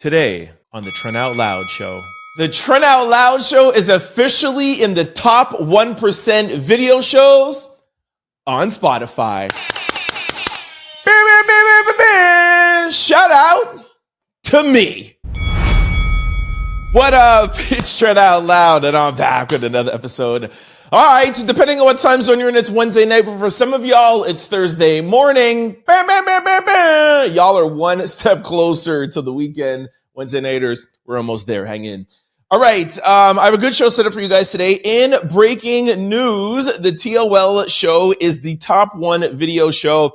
Today on the Trent Out Loud Show. The Trent Out Loud Show is officially in the top 1% video shows on Spotify. Shout out to me. What up? It's Trent Out Loud, and I'm back with another episode. All right, depending on what time zone you're in, it's Wednesday night, but for some of y'all, it's Thursday morning. Y'all are one step closer to the weekend. Wednesday nighters, we're almost there. Hang in. All right, I have a good show set up for you guys today. In breaking news, the TOL show is the top one video show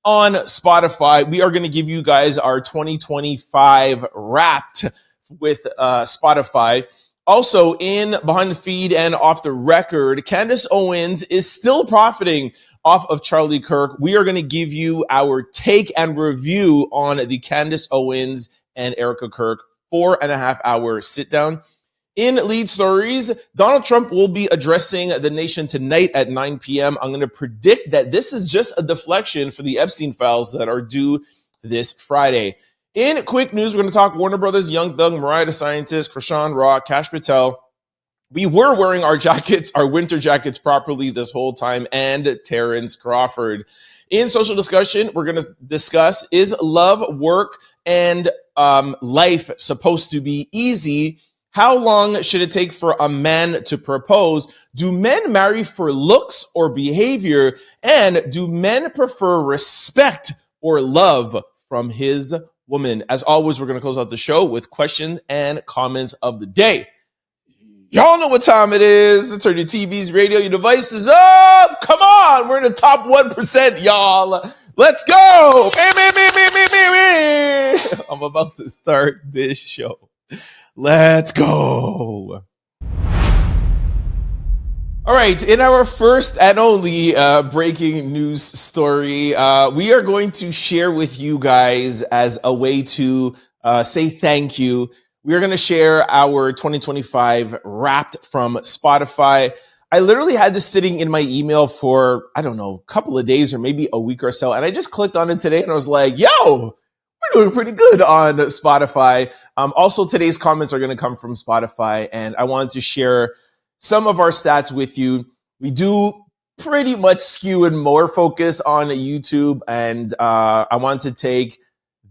on Spotify. We are going to give you guys our 2025 Wrapped with Spotify. Also, in Behind the Feed and Off the Record, Candace Owens is still profiting off of Charlie Kirk. We are going to give you our take and review on the Candace Owens and Erika Kirk 4.5 hour sit down. In lead stories, Donald Trump will be addressing the nation tonight at 9 p.m. I'm going to predict that this is just a deflection for the Epstein files that are due this Friday. In quick news, we're going to talk Warner Brothers, Young Thug, Mariah the Scientist, Chrisean Rock, Kash Patel. We were wearing our jackets, our winter jackets properly this whole time, and Terence Crawford. In social discussion, we're going to discuss, is love, work, and life supposed to be easy? How long should it take for a man to propose? Do men marry for looks or behavior? And do men prefer respect or love from his woman? As always, we're going to close out the show with questions and comments of the day. Y'all know what time it is. Turn your TVs, radio, your devices up. Come on. We're in the top 1%, y'all. Let's go. I'm about to start this show. Let's go. All right. In our first and only breaking news story, we are going to share with you guys as a way to say thank you. We are going to share our 2025 Wrapped from Spotify. I literally had this sitting in my email for, I don't know, a couple of days or maybe a week or so. And I just clicked on it today and I was like, yo, we're doing pretty good on Spotify. Also, today's comments are going to come from Spotify. And I wanted to share some of our stats with you. We do pretty much skew and more focus on YouTube. And I want to take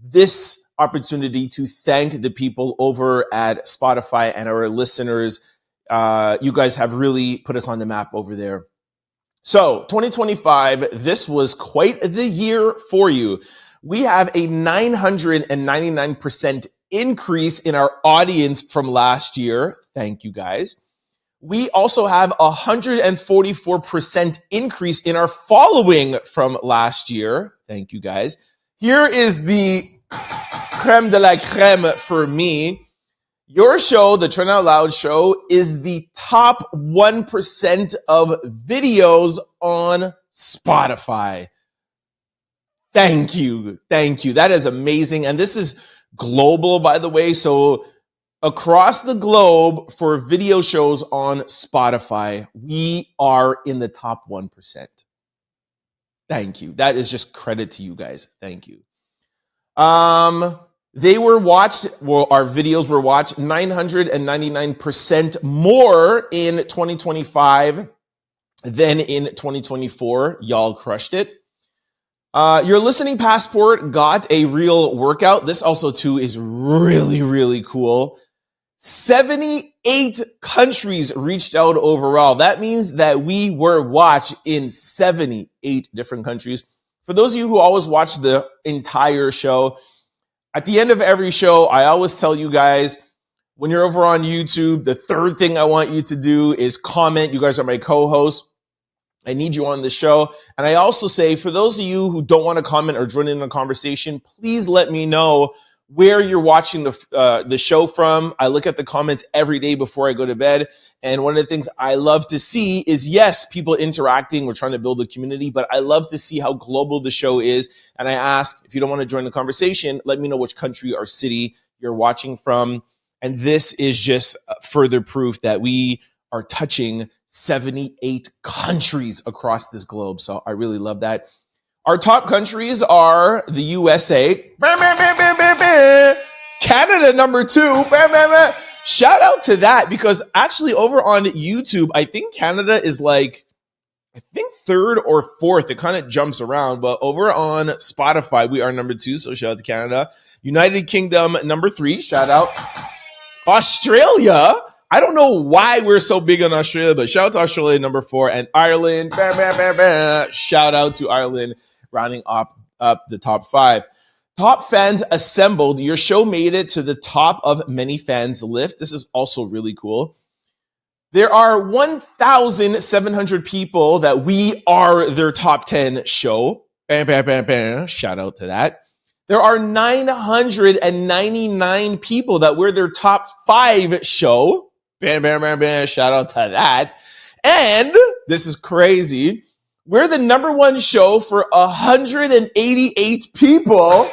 this opportunity to thank the people over at Spotify and our listeners. You guys have really put us on the map over there. So 2025, this was quite the year for you. We have a 999% increase in our audience from last year. Thank you guys. We also have a 144% increase in our following from last year. Thank you guys. Here is the creme de la creme for me. Your show, the Trent Out Loud Show, is the top 1% of videos on Spotify. Thank you. Thank you. That is amazing. And this is global, by the way. So across the globe for video shows on Spotify, we are in the top 1%. Thank you. That is just credit to you guys. Thank you. They were watched, well, our videos were watched 999% more in 2025 than in 2024. Y'all crushed it. Your listening passport got a real workout. This also too is really, really cool. 78 countries reached out overall. That means that we were watched in 78 different countries. For those of you who always watch the entire show, at the end of every show, I always tell you guys, when you're over on YouTube, the third thing I want you to do is comment. You guys are my co-hosts. I need you on the show. And I also say, for those of you who don't want to comment or join in a conversation, please let me know where you're watching the show from. I look at the comments every day before I go to bed. And one of the things I love to see is, yes, people interacting. We're trying to build a community, but I love to see how global the show is. And I ask, if you don't want to join the conversation, let me know which country or city you're watching from. And this is just further proof that we are touching 78 countries across this globe. So I really love that. Our top countries are the USA, Canada number 2. Bam, bam, bam. Shout out to that, because actually over on YouTube, I think Canada is like, I think 3rd or 4th. It kind of jumps around, but over on Spotify, we are number 2. So shout out to Canada. United Kingdom number 3. Shout out. Australia. I don't know why we're so big on Australia, but shout out to Australia number 4, and Ireland. Bam, bam, bam, bam. Shout out to Ireland, rounding up the top 5. Top fans assembled. Your show made it to the top of many fans' list. This is also really cool. There are 1,700 people that we are their top 10 show. Bam, bam, bam, bam. Shout out to that. There are 999 people that we're their top 5 show. Bam, bam, bam, bam. Shout out to that. And this is crazy. We're the number 1 show for 188 people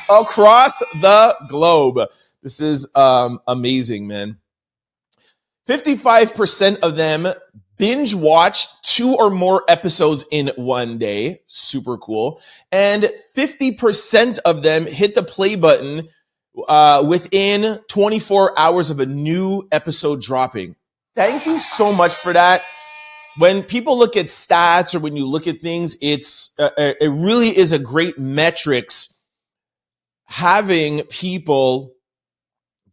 across the globe. This is amazing, man. 55% of them binge watch 2 or more episodes in one day. Super cool. And 50% of them hit the play button within 24 hours of a new episode dropping. Thank you so much for that. When people look at stats, or when you look at things, it really is a great metrics having people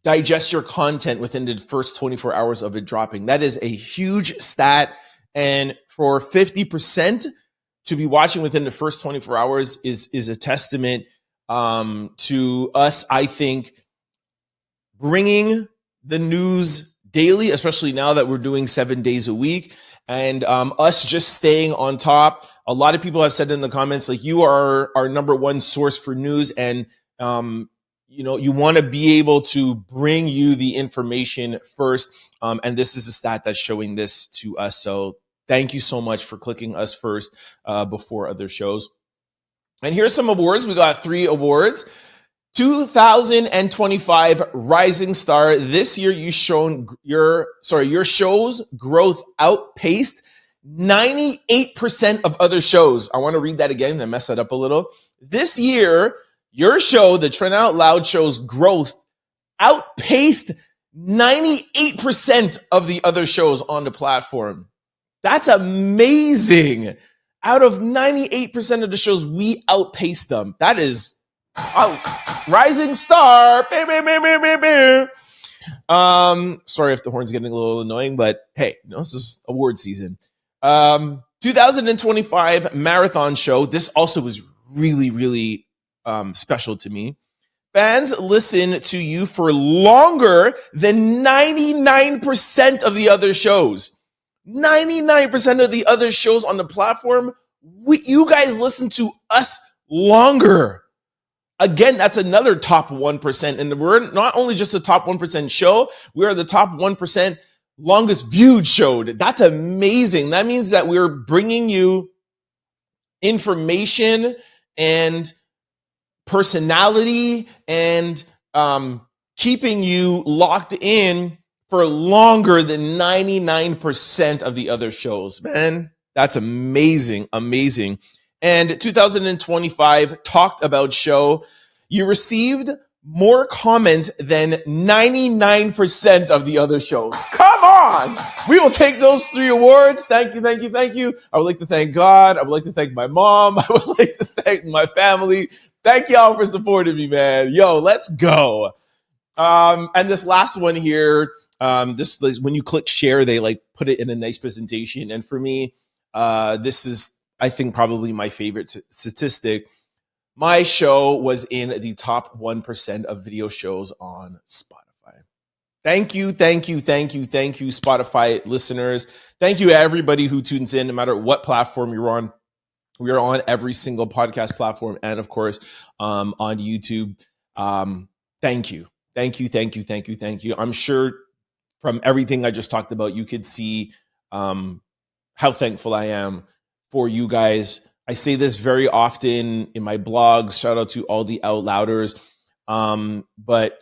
digest your content within the first 24 hours of it dropping. That is a huge stat. And for 50% to be watching within the first 24 hours is a testament to us, I think, bringing the news daily, especially now that we're doing 7 days a week, and us just staying on top. A lot of people have said in the comments, like, you are our number 1 source for news, and you want to be able to bring you the information first. And this is a stat that's showing this to us. So thank you so much for clicking us first before other shows. And here's some awards. We got 3 awards. 2025 Rising Star. This year your show's growth outpaced 98% of other shows. I want to read that again. I messed that up a little. This year, your show, the Trend Out Loud show's growth outpaced 98% of the other shows on the platform. That's amazing. Out of 98% of the shows, we outpaced them. That is rising star. Sorry if the horn's getting a little annoying, but hey, this is award season. 2025 Marathon Show. This also was really, really special to me. Fans listen to you for longer than 99% of the other shows. 99% of the other shows on the platform, you guys listen to us longer. Again, that's another top 1%. And we're not only just a top 1% show, we are the top 1% longest viewed show. That's amazing. That means that we're bringing you information and personality and keeping you locked in for longer than 99% of the other shows. Man, that's amazing, amazing. And 2025 Talked About Show, you received more comments than 99% of the other shows. Come on! We will take those 3 awards. Thank you, thank you, thank you. I would like to thank God. I would like to thank my mom. I would like to thank my family. Thank y'all for supporting me, man. Yo, let's go. And this last one here, this when you click share, they like put it in a nice presentation. And for me, this is, I think, probably my favorite statistic. My show was in the top 1% of video shows on Spotify. Thank you, thank you, thank you, thank you, Spotify listeners. Thank you, everybody who tunes in, no matter what platform you're on. We are on every single podcast platform and, of course, on YouTube. Thank you. Thank you, thank you, thank you, thank you. I'm sure from everything I just talked about, you could see how thankful I am for you guys. I say this very often in my blogs. Shout out to all the Out Louders. But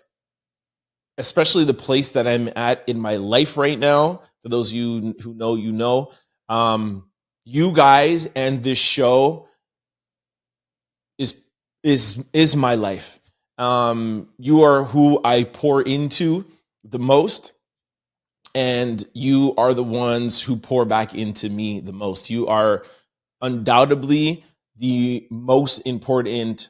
especially the place that I'm at in my life right now, for those of you who know, you know, you guys and this show is my life. You are who I pour into the most, and you are the ones who pour back into me the most. You are undoubtedly the most important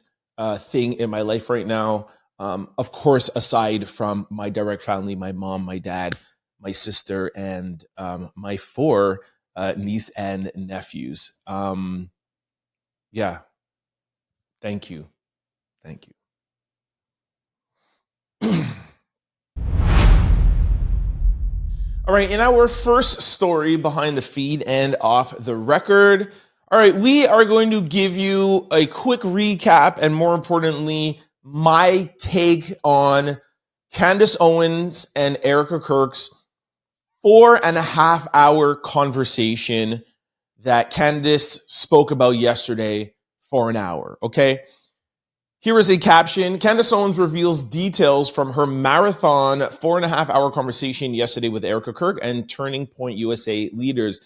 thing in my life right now. Of course, aside from my direct family, my mom, my dad, my sister, and my four niece and nephews. Yeah, thank you. Thank you. All right, in our first story behind the feed and off the record, all right, we are going to give you a quick recap and, more importantly, my take on Candace Owens and Erika Kirk's 4.5-hour conversation that Candace spoke about yesterday for an hour, okay? Here is a caption. Candace Owens reveals details from her marathon 4.5-hour conversation yesterday with Erika Kirk and Turning Point USA leaders.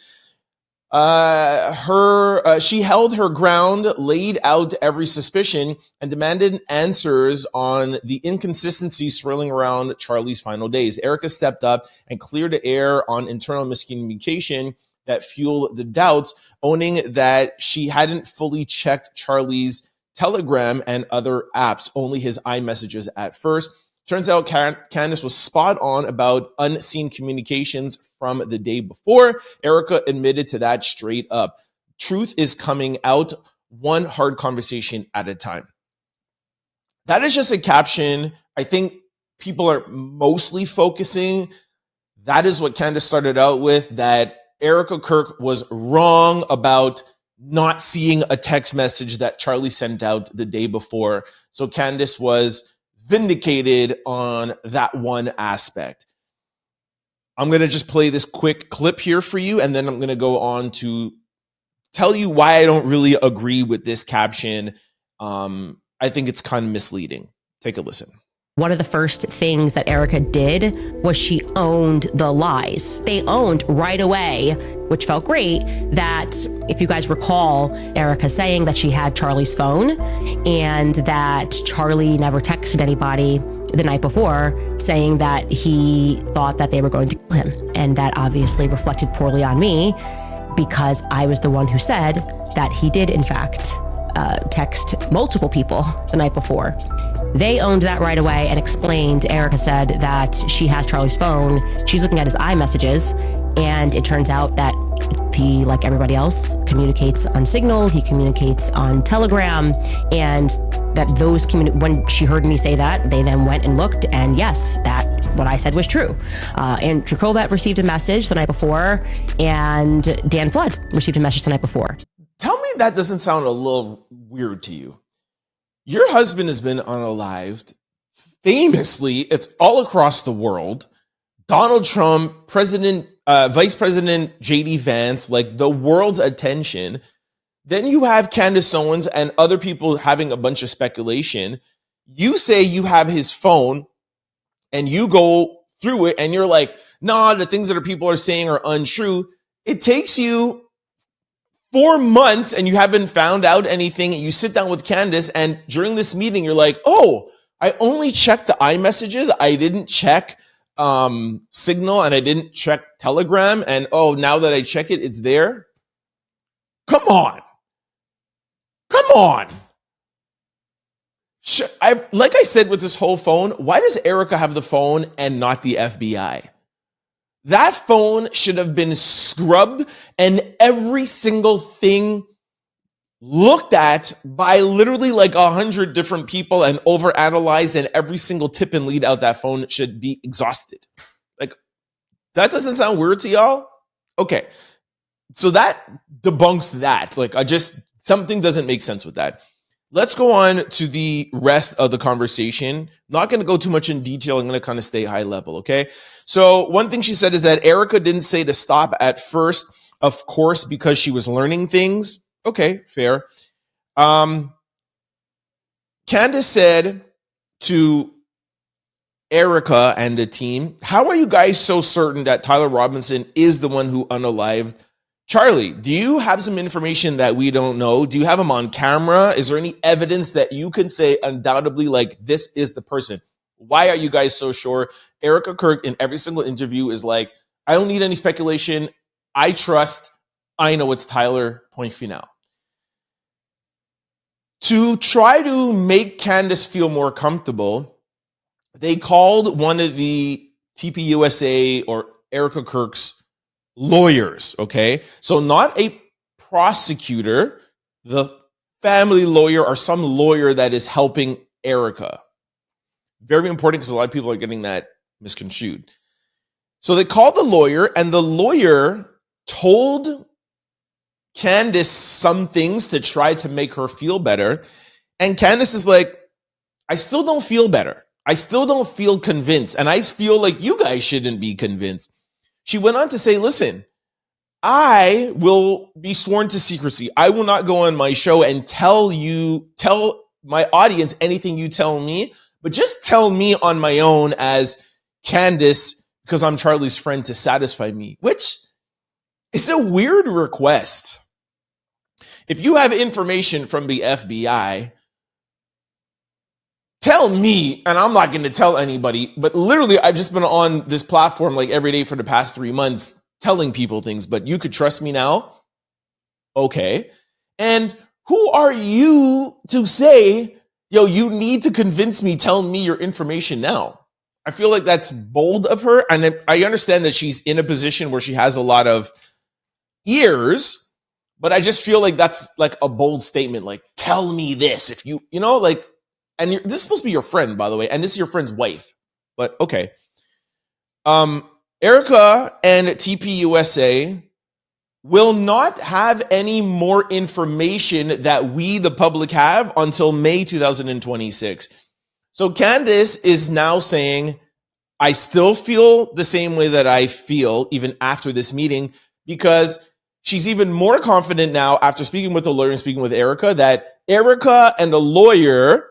She held her ground, laid out every suspicion, and demanded answers on the inconsistencies swirling around Charlie's final days. Erika stepped up and cleared the air on internal miscommunication that fueled the doubts, owning that she hadn't fully checked Charlie's Telegram and other apps, only his iMessages at first. Turns out Candace was spot on about unseen communications from the day before. Erika admitted to that straight up. Truth is coming out one hard conversation at a time. That is just a caption. I think people are mostly focusing. That is what Candace started out with, that Erika Kirk was wrong about not seeing a text message that Charlie sent out the day before. So Candace was vindicated on that one aspect. I'm going to just play this quick clip here for you, and then I'm going to go on to tell you why I don't really agree with this caption. I think it's kind of misleading. Take a listen. One of the first things that Erika did was she owned the lies. They owned right away, which felt great, that if you guys recall, Erika saying that she had Charlie's phone and that Charlie never texted anybody the night before saying that he thought that they were going to kill him. And that obviously reflected poorly on me because I was the one who said that he did, in fact, text multiple people the night before. They owned that right away and explained. Erika said that she has Charlie's phone. She's looking at his iMessages, and it turns out that he, like everybody else, communicates on Signal. He communicates on Telegram, and that those when she heard me say that, they then went and looked, and yes, that what I said was true. And Jacobat received a message the night before, and Dan Flood received a message the night before. Tell me that doesn't sound a little weird to you. Your husband has been unalived. Famously, it's all across the world. Donald Trump, Vice President J.D. Vance, like the world's attention. Then you have Candace Owens and other people having a bunch of speculation. You say you have his phone and you go through it and you're like, nah, the things that people are saying are untrue. It takes you 4 months and you haven't found out anything. You sit down with Candace, and during this meeting, you're like, oh, I only checked the iMessages. I didn't check Signal, and I didn't check Telegram. And oh, now that I check it, it's there. Come on. Like I said with this whole phone, why does Erika have the phone and not the FBI? That phone should have been scrubbed and every single thing looked at by literally like 100 different people and overanalyzed, and every single tip and lead out that phone should be exhausted. Like, that doesn't sound weird to y'all? Okay. So that debunks that. Like, something doesn't make sense with that. Let's go on to the rest of the conversation. Not going to go too much in detail. I'm going to kind of stay high level, okay? So one thing she said is that Erika didn't say to stop at first, of course, because she was learning things. Okay, fair. Candace said to Erika and the team, how are you guys so certain that Tyler Robinson is the one who unalived Charlie, do you have some information that we don't know? Do you have him on camera? Is there any evidence that you can say undoubtedly, like, this is the person? Why are you guys so sure? Erika Kirk in every single interview is like, I don't need any speculation. I trust. I know it's Tyler. Point final. To try to make Candace feel more comfortable, they called one of the TPUSA or Erika Kirk's lawyers, okay? So not a prosecutor, the family lawyer or some lawyer that is helping Erika. Very important because a lot of people are getting that misconstrued. So they called the lawyer, and the lawyer told Candace some things to try to make her feel better. And Candace is like, I still don't feel better. I still don't feel convinced. And I feel like you guys shouldn't be convinced. She went on to say, listen, I will be sworn to secrecy. I will not go on my show and tell my audience anything you tell me, but just tell me on my own as Candace, because I'm Charlie's friend, to satisfy me, which is a weird request. If you have information from the FBI, tell me, and I'm not going to tell anybody, but literally I've just been on this platform like every day for the past 3 months telling people things, but you could trust me now? Okay. And who are you to say, yo, you need to convince me, tell me your information now? I feel like that's bold of her. And I understand that she's in a position where she has a lot of ears, but I just feel like that's like a bold statement. Like, tell me this if you know, like, and this is supposed to be your friend, by the way, and this is your friend's wife, but okay. Erika and TPUSA will not have any more information that we, the public, have until May 2026. So Candace is now saying, I still feel the same way that I feel even after this meeting, because she's even more confident now after speaking with the lawyer and speaking with Erika that Erika and the lawyer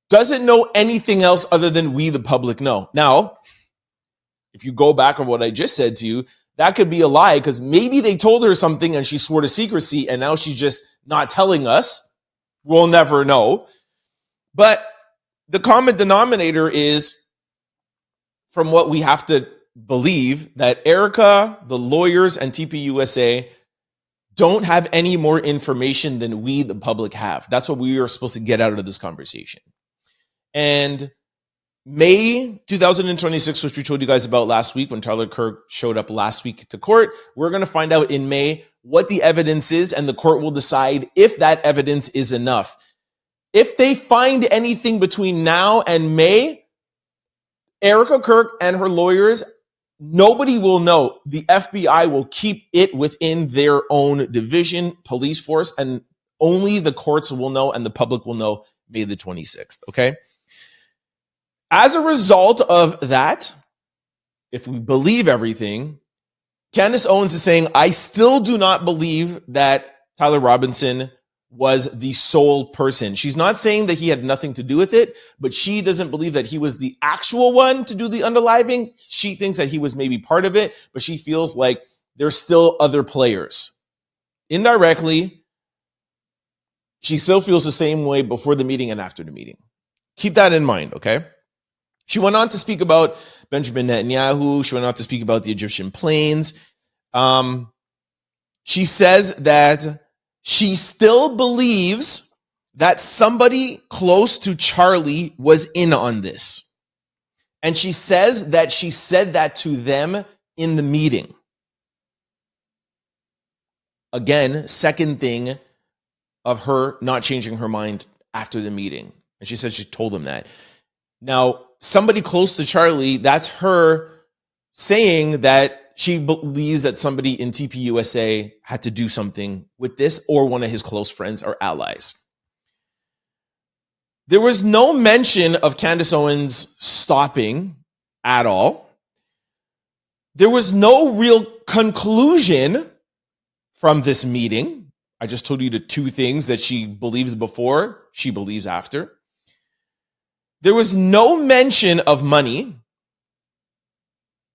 doesn't know anything else other than we, the public, know. Now, if you go back on what I just said to you, that could be a lie, because maybe they told her something and she swore to secrecy and now she's just not telling us. We'll never know. But the common denominator is, from what we have to believe, that Erika, the lawyers, and TPUSA don't have any more information than we, the public, have. That's what we are supposed to get out of this conversation. And May 2026, which we told you guys about last week when Charlie Kirk showed up last week to court, we're going to find out in May what the evidence is, and the court will decide if that evidence is enough. If they find anything between now and May, Erika Kirk and her lawyers, nobody will know. The FBI will keep it within their own division, police force, and only the courts will know and the public will know May the 26th, okay? As a result of that, if we believe everything, Candace Owens is saying, I still do not believe that Tyler Robinson was the sole person. She's not saying that he had nothing to do with it, but she doesn't believe that he was the actual one to do the unaliving. She thinks that he was maybe part of it, but she feels like there's still other players. Indirectly, she still feels the same way before the meeting and after the meeting. Keep that in mind, okay? She went on to speak about Benjamin Netanyahu. She went on to speak about the Egyptian planes. She says that she still believes that somebody close to Charlie was in on this. And she says that she said that to them in the meeting. Again, second thing of her not changing her mind after the meeting. And she says she told them that. Now, somebody close to Charlie, that's her saying that she believes that somebody in TPUSA had to do something with this, or one of his close friends or allies. There was no mention of Candace Owens stopping at all. There was no real conclusion from this meeting. I just told you the two things that she believes before, she believes after. There was no mention of money.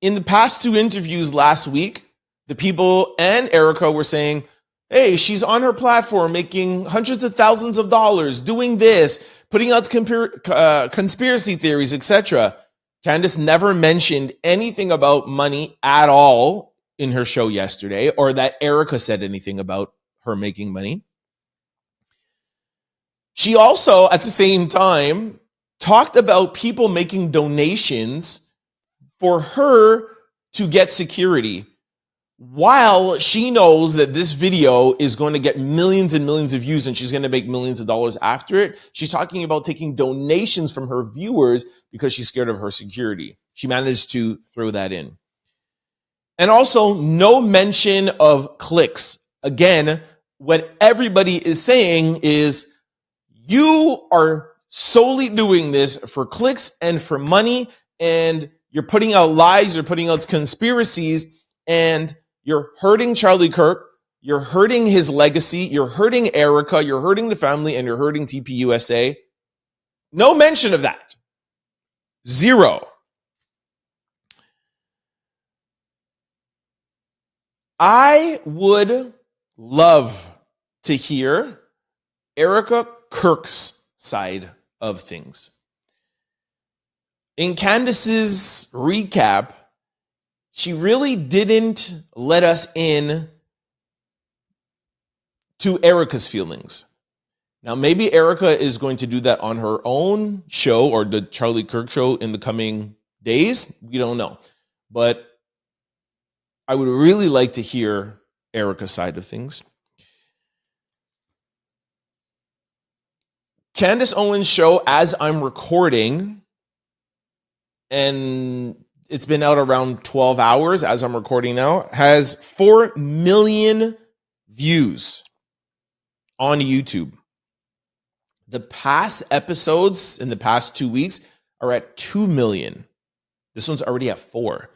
In the past two interviews last week, the people and Erika were saying, hey, she's on her platform making hundreds of thousands of dollars, doing this, putting out conspiracy theories, etc. Candace never mentioned anything about money at all in her show yesterday, or that Erika said anything about her making money. She also, at the same time, talked about people making donations for her to get security, while she knows that this video is going to get millions and millions of views and she's going to make millions of dollars after it. She's talking about taking donations from her viewers because she's scared of her security. She managed to throw that in. And also, no mention of clicks. Again, what everybody is saying is, you are solely doing this for clicks and for money, and you're putting out lies, you're putting out conspiracies, and you're hurting Charlie Kirk, you're hurting his legacy, you're hurting Erika, you're hurting the family, and you're hurting TPUSA. No mention of that. Zero. I would love to hear Erika Kirk's side of things. In Candace's recap, she really didn't let us in to Erika's feelings. Now, maybe Erika is going to do that on her own show or the Charlie Kirk show in the coming days. We don't know. But I would really like to hear Erika's side of things. Candace Owens' show, as I'm recording, and it's been out around 12 hours as I'm recording now, has 4 million views on YouTube. The past episodes in the past 2 weeks are at 2 million. This one's already at 4.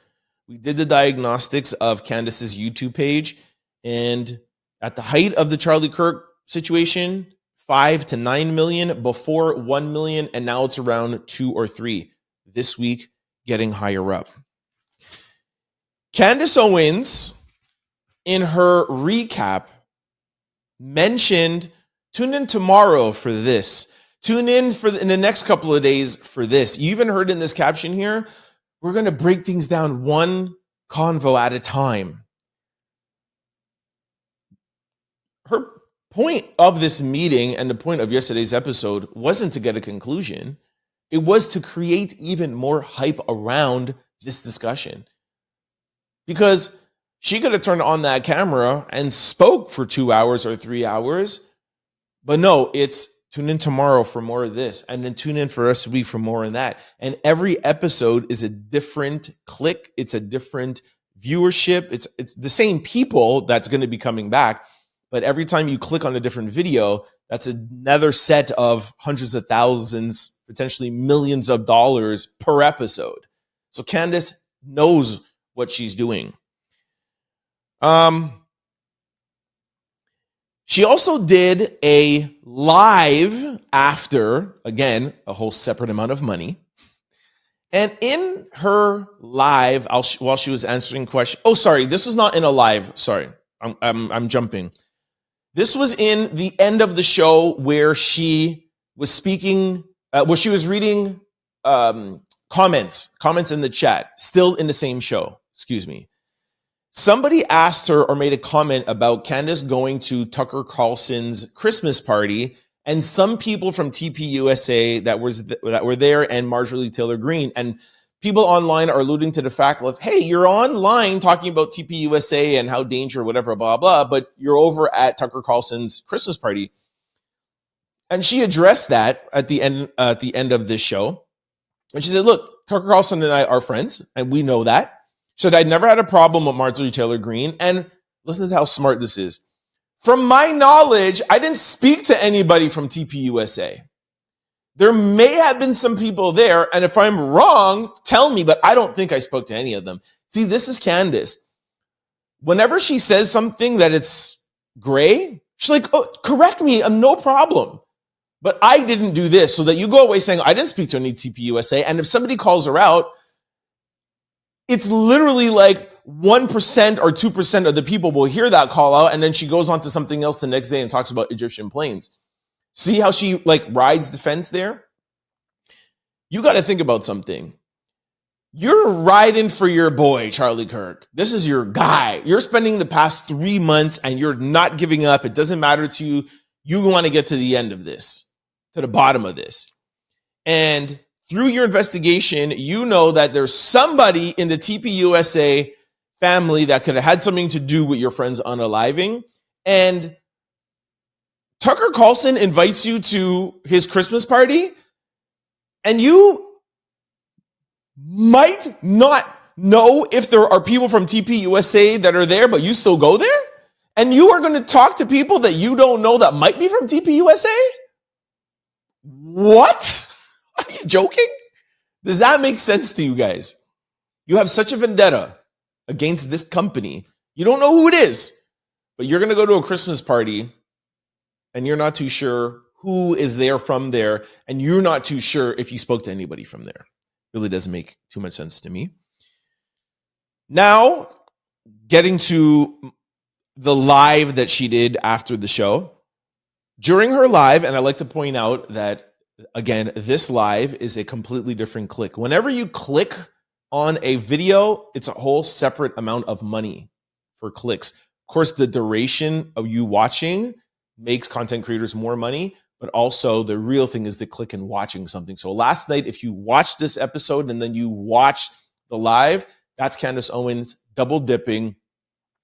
We did the diagnostics of Candace's YouTube page, and at the height of the Charlie Kirk situation, 5 to 9 million, before 1 million, and now it's around 2 or 3. This week, getting higher up. Candace Owens, in her recap, mentioned, tune in tomorrow for this. Tune in in the next couple of days for this. You even heard in this caption here, we're going to break things down one convo at a time. Her point of this meeting and the point of yesterday's episode wasn't to get a conclusion. It was to create even more hype around this discussion. Because she could have turned on that camera and spoke for 2 hours or 3 hours. But no, it's tune in tomorrow for more of this, and then tune in for us a week for more of that. And every episode is a different click. It's a different viewership. It's the same people that's going to be coming back. But every time you click on a different video, that's another set of hundreds of thousands, potentially millions of dollars per episode. So Candace knows what she's doing. She also did a live after, again, a whole separate amount of money. And in her live, while she was answering questions, this was not in a live. Sorry, I'm jumping. This was in the end of the show where she was speaking, where she was reading comments in the chat, still in the same show. Excuse me. Somebody asked her or made a comment about Candace going to Tucker Carlson's Christmas party, and some people from TPUSA that were there, and Marjorie Taylor Greene, and people online are alluding to the fact of, hey, you're online talking about TPUSA and how dangerous, whatever, blah, blah, but you're over at Tucker Carlson's Christmas party. And she addressed that at the end of this show. And she said, look, Tucker Carlson and I are friends, and we know that. So I never had a problem with Marjorie Taylor Greene. And listen to how smart this is. From my knowledge, I didn't speak to anybody from TPUSA. There may have been some people there, and if I'm wrong, tell me, but I don't think I spoke to any of them. See, this is Candace. Whenever she says something that it's gray, she's like, oh, correct me, no problem. But I didn't do this, so that you go away saying, I didn't speak to any TPUSA, and if somebody calls her out, it's literally like, 1% or 2% of the people will hear that call out, and then she goes on to something else the next day and talks about Egyptian planes. See how she like rides the fence there? You got to think about something. You're riding for your boy, Charlie Kirk. This is your guy. You're spending the past 3 months and you're not giving up. It doesn't matter to you. You want to get to the end of this, to the bottom of this. And through your investigation, you know that there's somebody in the TPUSA family that could have had something to do with your friend's unaliving. And Tucker Carlson invites you to his Christmas party, and you might not know if there are people from TPUSA that are there, but you still go there? And you are going to talk to people that you don't know that might be from TPUSA? What? Are you joking? Does that make sense to you guys? You have such a vendetta against this company. You don't know who it is, but you're going to go to a Christmas party and you're not too sure who is there from there, and you're not too sure if you spoke to anybody from there. Really doesn't make too much sense to me. Now, getting to the live that she did after the show. During her live, and I like to point out that, again, this live is a completely different click. Whenever you click on a video, it's a whole separate amount of money for clicks. Of course, the duration of you watching makes content creators more money, but also the real thing is the click and watching something. So last night, if you watched this episode and then you watched the live, that's Candace Owens double dipping,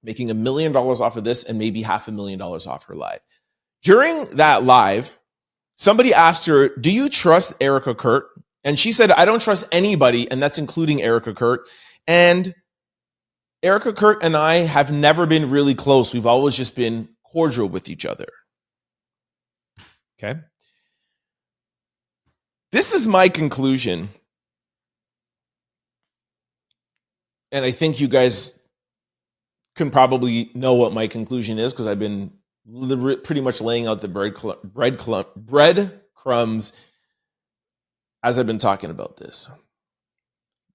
making $1 million off of this and maybe $500,000 off her live. During that live, somebody asked her, do you trust Erika Kirk? And she said, I don't trust anybody, and that's including Erika Kirk. And Erika Kirk and I have never been really close. We've always just been cordial with each other. Okay. This is my conclusion. And I think you guys can probably know what my conclusion is because I've been pretty much laying out the breadcrumbs as I've been talking about this.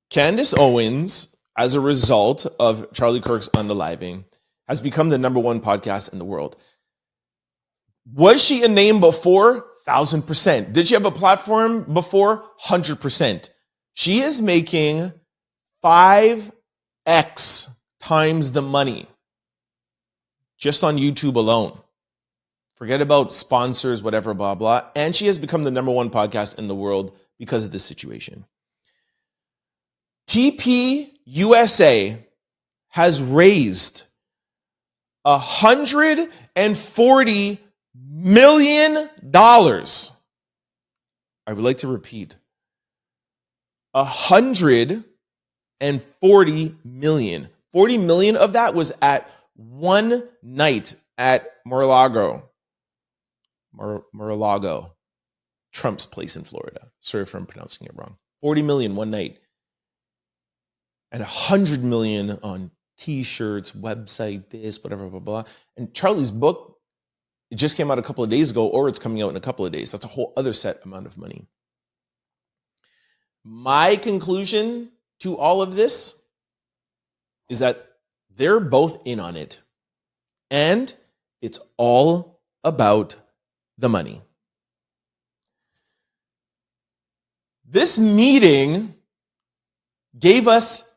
Candace Owens, as a result of Charlie Kirk's unaliving, has become the #1 podcast in the world. Was she a name before? 1,000%. Did she have a platform before? 100%. She is making 5x times the money just on YouTube alone. Forget about sponsors, whatever, blah, blah. And she has become the #1 podcast in the world because of this situation. TPUSA has raised $140 million. I would like to repeat. $140 million. 40 million of that was at one night at Mar-a-Lago, Trump's place in Florida. Sorry if I'm pronouncing it wrong. 40 million one night. And 100 million on t-shirts, website, this, whatever, blah, blah. And Charlie's book, it just came out a couple of days ago, or it's coming out in a couple of days. That's a whole other set amount of money. My conclusion to all of this is that they're both in on it. And it's all about the money. This meeting gave us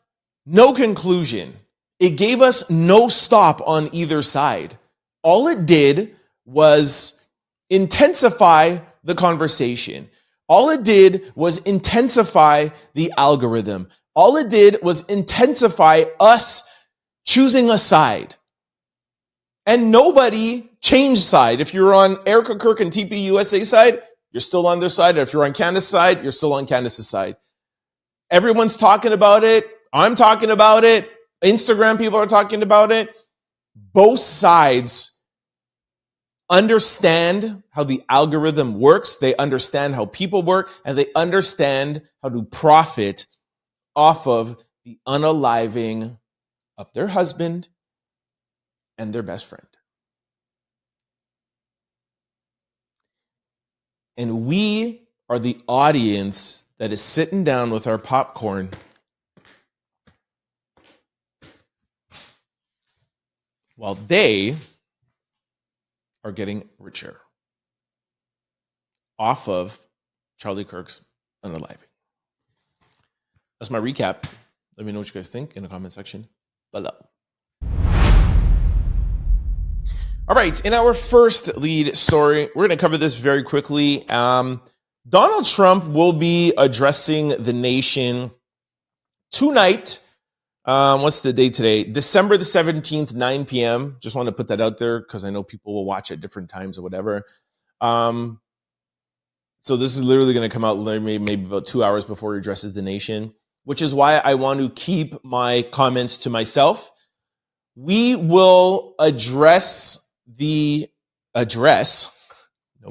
no conclusion. It gave us no stop on either side. All it did was intensify the conversation. All it did was intensify the algorithm. All it did was intensify us choosing a side. And nobody changed side. If you're on Erika Kirk and TPUSA side, you're still on their side. If you're on Candace's side, you're still on Candace's side. Everyone's talking about it. I'm talking about it. Instagram people are talking about it. Both sides understand how the algorithm works. They understand how people work, and they understand how to profit off of the unaliving of their husband and their best friend. And we are the audience that is sitting down with our popcorn while they are getting richer off of Charlie Kirk's unaliving. That's my recap. Let me know what you guys think in the comment section below. All right, in our first lead story, we're going to cover this very quickly. Donald Trump will be addressing the nation tonight. What's the date today? December the 17th, 9 p.m. Just want to put that out there because I know people will watch at different times or whatever. So this is literally going to come out maybe about 2 hours before he addresses the nation, which is why I want to keep my comments to myself. We will address, no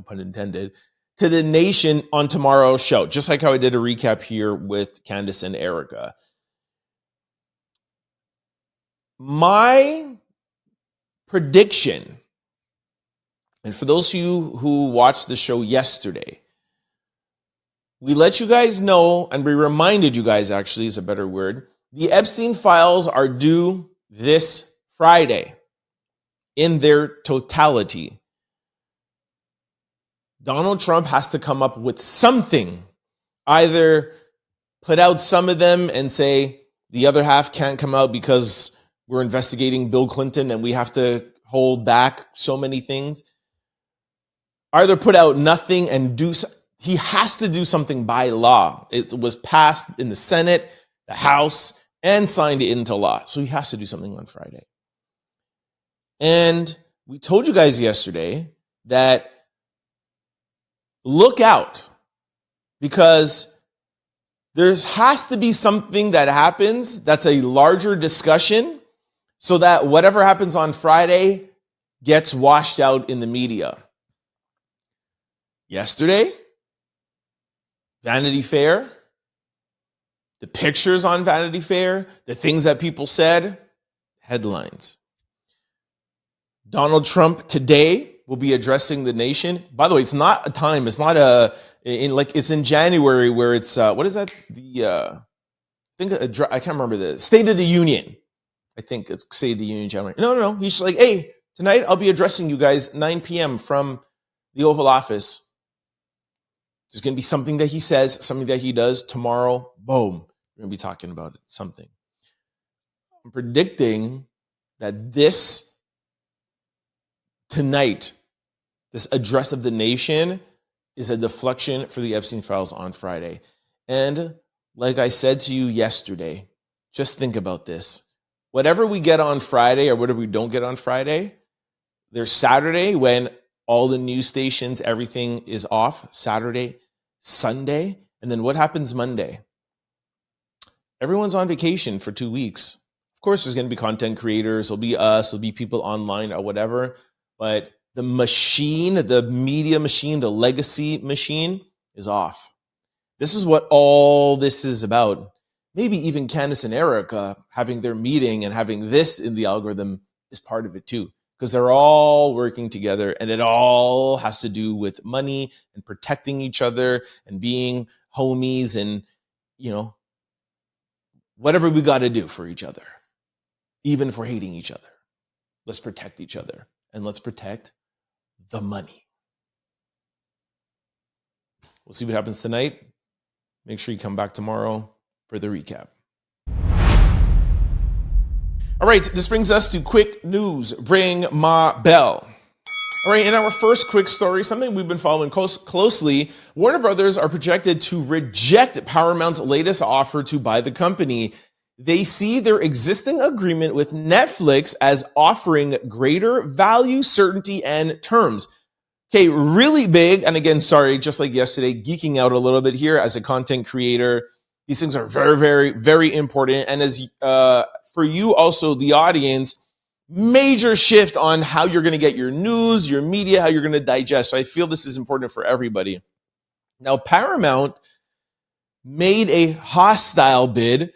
pun intended, to the nation on tomorrow's show, just like how I did a recap here with Candace and Erika. My prediction, and for those of you who watched the show yesterday, we let you guys know, and we reminded you guys, actually is a better word, the Epstein files are due this Friday in their totality. Donald Trump has to come up with something, either put out some of them and say the other half can't come out because we're investigating Bill Clinton and we have to hold back so many things. Either put out nothing and he has to do something by law. It was passed in the Senate, the House, and signed it into law. So he has to do something on Friday. And we told you guys yesterday that look out, because there has to be something that happens that's a larger discussion so that whatever happens on Friday gets washed out in the media. Yesterday, Vanity Fair, the pictures on Vanity Fair, the things that people said, headlines. Donald Trump today will be addressing the nation. By the way, it's not a time. It's not it's in January where it's what is that? I can't remember the State of the Union. I think it's State of the Union January. No. He's just like, hey, tonight I'll be addressing you guys 9 p.m. from the Oval Office. There's going to be something that he says, something that he does. Tomorrow, boom, we're going to be talking about it, something. I'm predicting that this address of the nation is a deflection for the Epstein files on Friday. And like I said to you yesterday, just think about this. Whatever we get on Friday or whatever we don't get on Friday, there's Saturday when all the news stations, everything is off. Saturday, Sunday, and then what happens Monday? Everyone's on vacation for 2 weeks. Of course, there's going to be content creators. There'll be us. There'll be people online or whatever. But the machine, the media machine, the legacy machine is off. This is what all this is about. Maybe even Candace and Erika having their meeting and having this in the algorithm is part of it too, because they're all working together and it all has to do with money and protecting each other and being homies and, whatever we got to do for each other, even if we're hating each other. Let's protect each other and let's protect the money. We'll see what happens tonight. Make sure you come back tomorrow for the recap. All right, this brings us to quick news. Ring my bell. All right, in our first quick story, something we've been following closely, Warner Brothers are projected to reject Paramount's latest offer to buy the company. They see their existing agreement with Netflix as offering greater value, certainty, and terms. Okay, really big. And again, sorry, just like yesterday, geeking out a little bit here as a content creator. These things are very, very, very important. And as for you also, the audience, major shift on how you're going to get your news, your media, how you're going to digest. So I feel this is important for everybody. Now, Paramount made a hostile bid,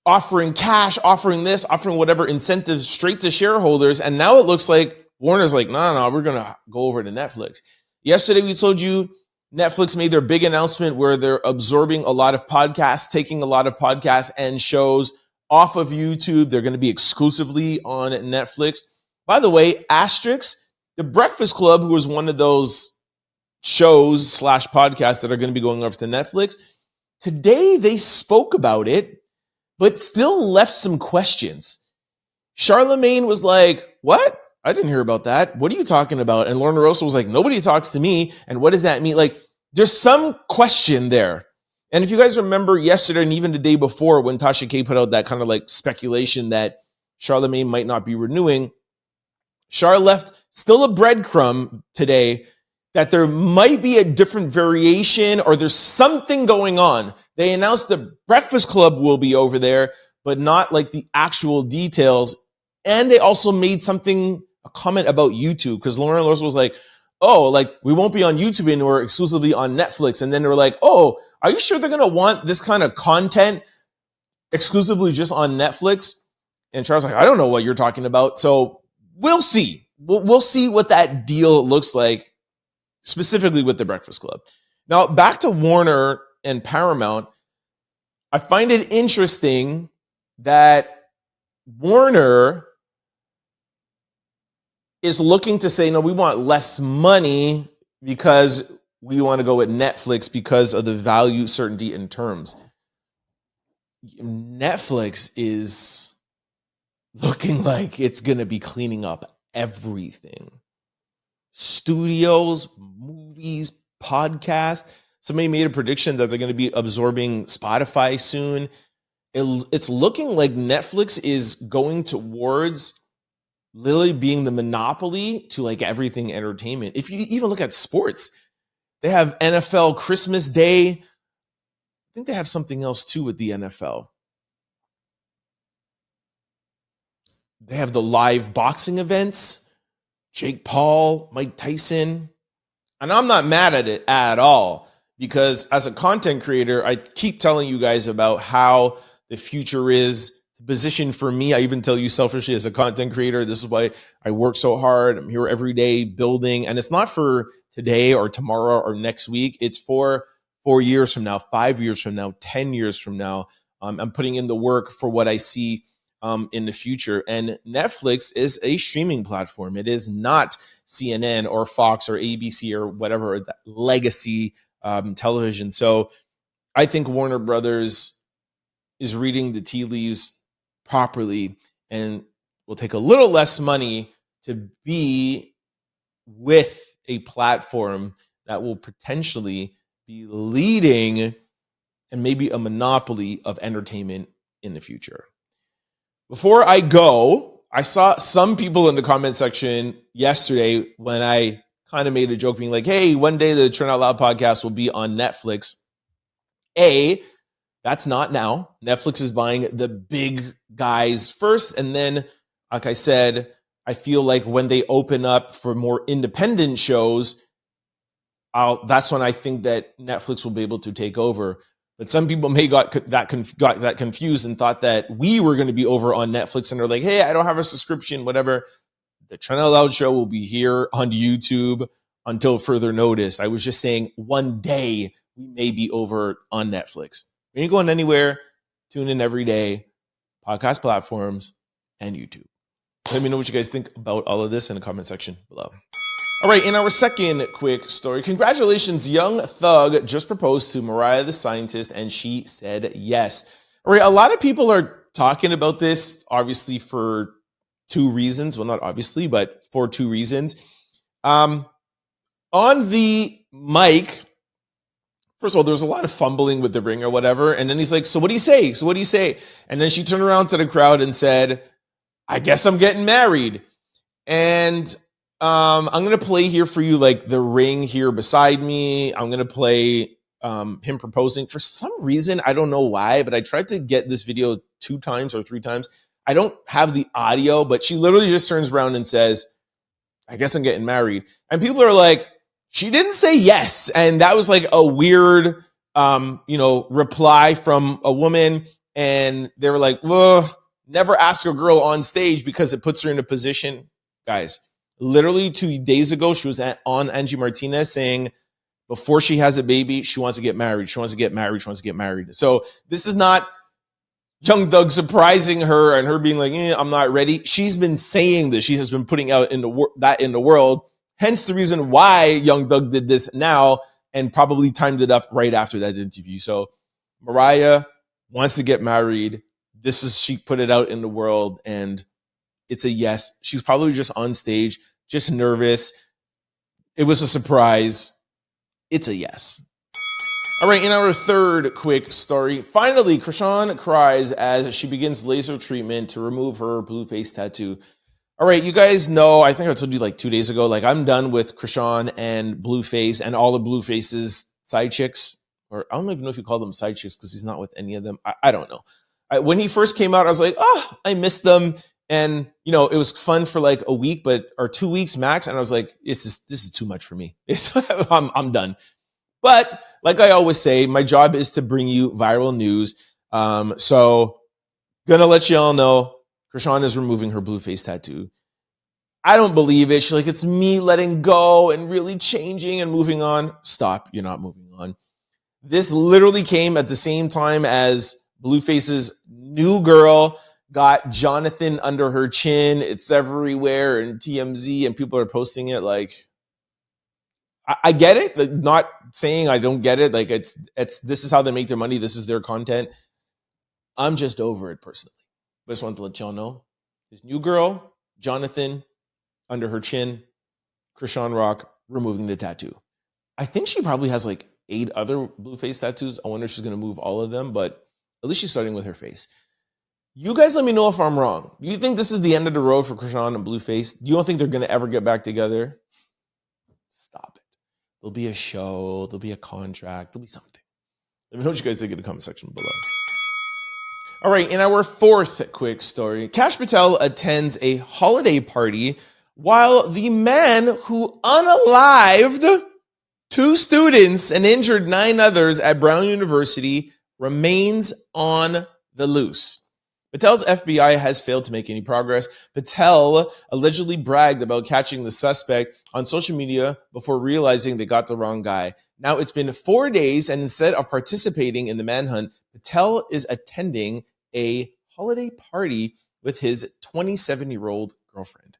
offering cash, offering this, offering whatever incentives straight to shareholders. And now it looks like Warner's like, no, we're going to go over to Netflix. Yesterday, we told you Netflix made their big announcement where they're absorbing a lot of podcasts, taking a lot of podcasts and shows off of YouTube. They're going to be exclusively on Netflix. By the way, Asterix, The Breakfast Club, who was one of those shows / podcasts that are going to be going over to Netflix, today they spoke about it, but still left some questions. Charlemagne was like, what? I didn't hear about that. What are you talking about? And Lorna Rosa was like, nobody talks to me. And what does that mean? Like, there's some question there. And if you guys remember yesterday and even the day before when Tasha K put out that kind of like speculation that Charlemagne might not be renewing, Char left still a breadcrumb today that there might be a different variation or there's something going on. They announced the Breakfast Club will be over there, but not like the actual details. And they also made a comment about YouTube, because Lauren Lewis was like, oh, like we won't be on YouTube anymore, exclusively on Netflix. And then they were like, oh, are you sure they're going to want this kind of content exclusively just on Netflix? And Charles was like, I don't know what you're talking about. So we'll see. We'll see what that deal looks like, specifically with the Breakfast Club. Now, back to Warner and Paramount. I find it interesting that Warner is looking to say, no, we want less money because we want to go with Netflix because of the value, certainty, and terms. Netflix is looking like it's going to be cleaning up everything. Studios, movies, podcasts. Somebody made a prediction that they're going to be absorbing Spotify soon. It's looking like Netflix is going towards literally being the monopoly to like everything entertainment. If you even look at sports, they have NFL Christmas Day. I think they have something else too with the NFL. They have the live boxing events, Jake Paul, Mike Tyson. And I'm not mad at it at all, because as a content creator, I keep telling you guys about how the future is. The position for me, I even tell you selfishly as a content creator, this is why I work so hard. I'm here every day building. And it's not for today or tomorrow or next week. It's for 4 years from now, 5 years from now, 10 years from now. I'm putting in the work for what I see in the future. And Netflix is a streaming platform. It is not CNN or Fox or ABC or whatever legacy television. So I think Warner Brothers is reading the tea leaves properly and will take a little less money to be with a platform that will potentially be leading and maybe a monopoly of entertainment in the future. Before I go, I saw some people in the comment section yesterday when I kind of made a joke being like, hey, one day the Turn Out Loud podcast will be on Netflix. That's not now. Netflix is buying the big guys first. And then, like I said, I feel like when they open up for more independent shows, that's when I think that Netflix will be able to take over. But some people may got that confused and thought that we were going to be over on Netflix, and they're like, hey, I don't have a subscription, whatever. The Turn Out Loud show will be here on YouTube until further notice. I was just saying one day we may be over on Netflix. We ain't going anywhere. Tune in every day, podcast platforms, and YouTube. Let me know what you guys think about all of this in the comment section below. All right, in our second quick story, congratulations, Young Thug just proposed to Mariah the Scientist, and she said yes. All right, a lot of people are talking about this, obviously, for two reasons. Well, not obviously, but for two reasons. On the mic, first of all, there's a lot of fumbling with the ring or whatever. And then he's like, so what do you say? So what do you say? And then she turned around to the crowd and said, I guess I'm getting married. And I'm going to play here for you, like the ring here beside me. I'm going to play him proposing. For some reason, I don't know why, but I tried to get this video 2 times or 3 times. I don't have the audio, but she literally just turns around and says, I guess I'm getting married. And people are like, she didn't say yes. And that was like a weird, reply from a woman. And they were like, well, never ask a girl on stage because it puts her in a position. Guys, literally 2 days ago, she was on Angie Martinez saying before she has a baby, she wants to get married. She wants to get married. She wants to get married. So this is not Young Thug surprising her and her being like, I'm not ready. She's been saying this. She has been putting out in the world. Hence the reason why Young Thug did this now and probably timed it up right after that interview. So Mariah wants to get married. She put it out in the world and it's a yes. She's probably just on stage, just nervous. It was a surprise. It's a yes. All right, in our third quick story, finally, Chrisean cries as she begins laser treatment to remove her blue face tattoo. All right, you guys know, I think I told you like 2 days ago, like I'm done with Chrisean and Blueface and all of Blueface's side chicks. Or I don't even know if you call them side chicks because he's not with any of them. I don't know. When he first came out, I was like, I missed them. And, it was fun for like a week, or 2 weeks max. And I was like, this is too much for me. I'm done. But like I always say, my job is to bring you viral news. So gonna let you all know, Chrisean is removing her blue face tattoo. I don't believe it. She's like, it's me letting go and really changing and moving on. Stop. You're not moving on. This literally came at the same time as Blueface's new girl got Jonathan under her chin. It's everywhere and TMZ and people are posting it. Like, I get it. Like, not saying I don't get it. Like it's this is how they make their money. This is their content. I'm just over it personally. But I just wanted to let y'all know. His new girl, Jonathan, under her chin, Chrisean Rock removing the tattoo. I think she probably has like 8 other blue face tattoos. I wonder if she's gonna move all of them, but at least she's starting with her face. You guys let me know if I'm wrong. Do you think this is the end of the road for Chrisean and Blueface? You don't think they're gonna ever get back together? Stop it. There'll be a show, there'll be a contract, there'll be something. Let me know what you guys think in the comment section below. All right, in our fourth quick story, Kash Patel attends a holiday party while the man who unalived 2 students and injured 9 others at Brown University remains on the loose. Patel's FBI has failed to make any progress. Patel allegedly bragged about catching the suspect on social media before realizing they got the wrong guy. Now it's been 4 days, and instead of participating in the manhunt, Patel is attending a holiday party with his 27-year-old girlfriend.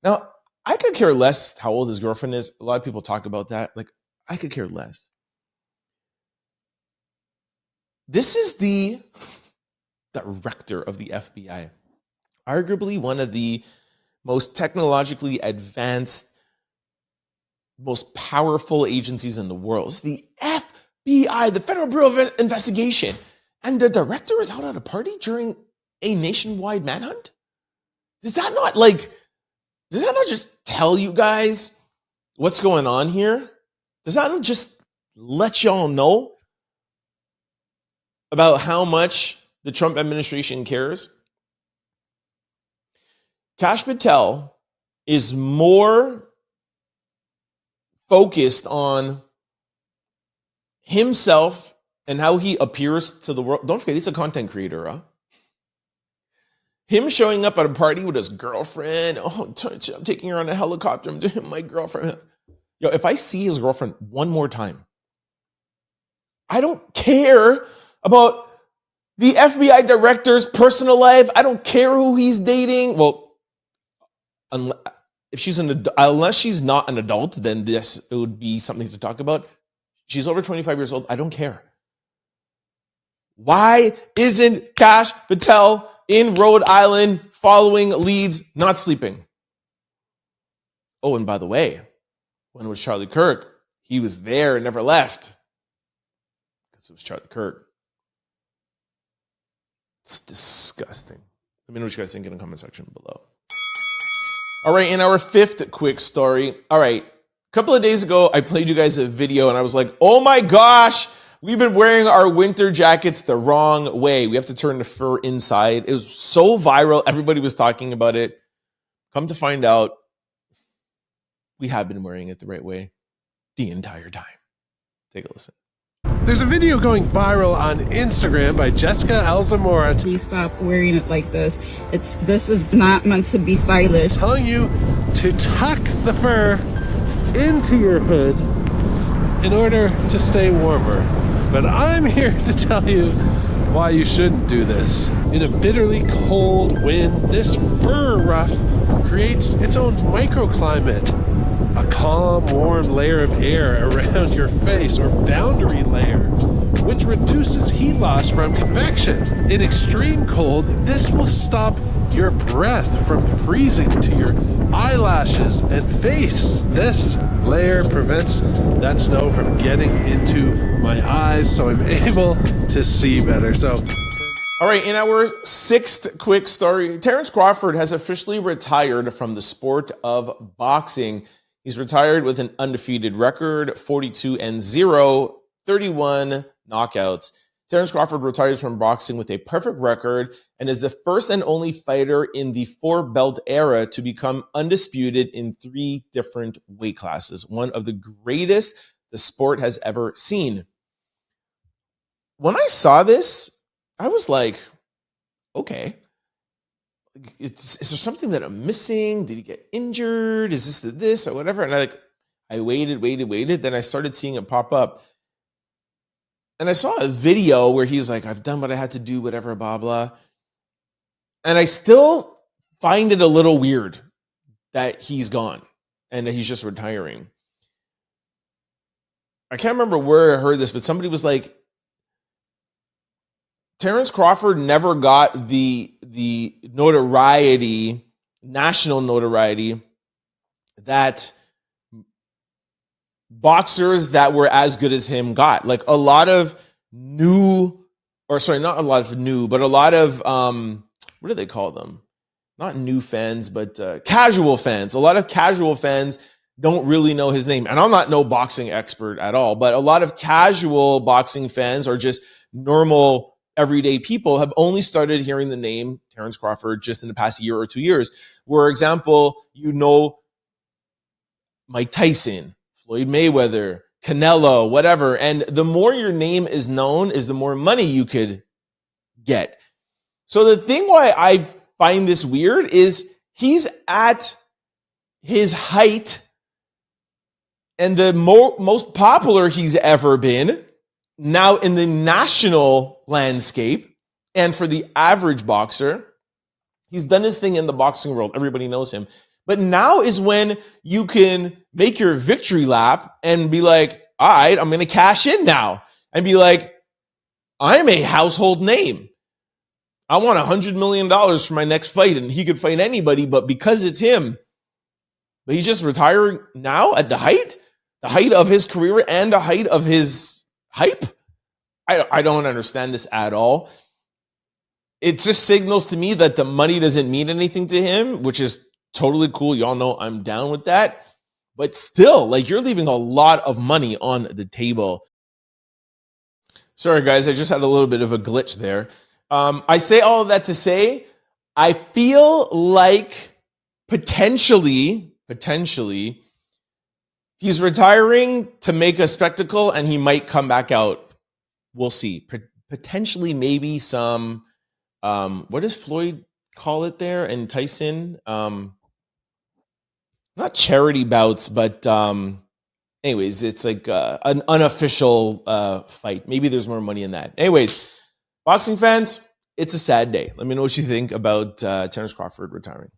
Now, I could care less how old his girlfriend is. A lot of people talk about that. Like, I could care less. This is the director of the FBI, arguably one of the most technologically advanced, most powerful agencies in the world. It's the FBI, the Federal Bureau of Investigation. And the director is out at a party during a nationwide manhunt? Does that not just tell you guys what's going on here? Does that not just let y'all know about how much the Trump administration cares? Kash Patel is more focused on himself and how he appears to the world. Don't forget, he's a content creator, huh? Him showing up at a party with his girlfriend. Oh, I'm taking her on a helicopter. I'm doing my girlfriend. Yo, if I see his girlfriend one more time, I don't care about the FBI director's personal life. I don't care who he's dating. Well, unless she's not an adult, then it would be something to talk about. She's over 25 years old. I don't care. Why isn't Kash Patel in Rhode Island following leads, not sleeping? Oh, and by the way, when it was Charlie Kirk, he was there and never left. Because it was Charlie Kirk. It's disgusting. Let me know what you guys think in the comment section below. All right, in our fifth quick story. All right, a couple of days ago, I played you guys a video and I was like, oh my gosh, we've been wearing our winter jackets the wrong way. We have to turn the fur inside. It was so viral. Everybody was talking about it. Come to find out, we have been wearing it the right way the entire time. Take a listen. There's a video going viral on Instagram by Jessica Alzamora. Please stop wearing it like this. This is not meant to be stylish. Telling you to tuck the fur into your hood in order to stay warmer. But I'm here to tell you why you shouldn't do this. In a bitterly cold wind, this fur ruff creates its own microclimate, a calm, warm layer of air around your face, or boundary layer, which reduces heat loss from convection. In extreme cold, this will stop your breath from freezing to your eyelashes and face. This layer prevents that snow from getting into my eyes, so I'm able to see better. So, all right, in our sixth quick story, Terence Crawford has officially retired from the sport of boxing. He's retired with an undefeated record, 42-0, 31 knockouts. Terence Crawford retires from boxing with a perfect record and is the first and only fighter in the four-belt era to become undisputed in 3 different weight classes, one of the greatest the sport has ever seen. When I saw this, I was like, okay, is there something that I'm missing? Did he get injured? Is this or whatever? And I waited. Then I started seeing it pop up. And I saw a video where he's like, I've done what I had to do, whatever, blah, blah. And I still find it a little weird that he's gone and that he's just retiring. I can't remember where I heard this, but somebody was like, Terence Crawford never got the notoriety, national notoriety, that boxers that were as good as him got. Like a lot of what do they call them? Not new fans, but casual fans. A lot of casual fans don't really know his name. And I'm not no boxing expert at all, but a lot of casual boxing fans are just normal, everyday people have only started hearing the name Terence Crawford just in the past year or 2 years. For example, Mike Tyson, Floyd Mayweather, Canelo, whatever. And the more your name is known is the more money you could get. So the thing why I find this weird is he's at his height and the most popular he's ever been now in the national landscape. And for the average boxer, he's done his thing in the boxing world. Everybody knows him. But now is when you can make your victory lap and be like, all right, I'm going to cash in now and be like, I'm a household name. I want $100 million for my next fight. And he could fight anybody, but because it's him, but he's just retiring now at the height of his career and the height of his hype. I don't understand this at all. It just signals to me that the money doesn't mean anything to him, which is totally cool. Y'all know I'm down with that. But still, like, you're leaving a lot of money on the table. Sorry, guys. I just had a little bit of a glitch there. I say all of that to say, I feel like potentially, he's retiring to make a spectacle and he might come back out. We'll see. Potentially maybe some, what does Floyd call it there? And Tyson? Not charity bouts, but anyways, it's like an unofficial fight. Maybe there's more money in that. Anyways, boxing fans, it's a sad day. Let me know what you think about Terence Crawford retiring.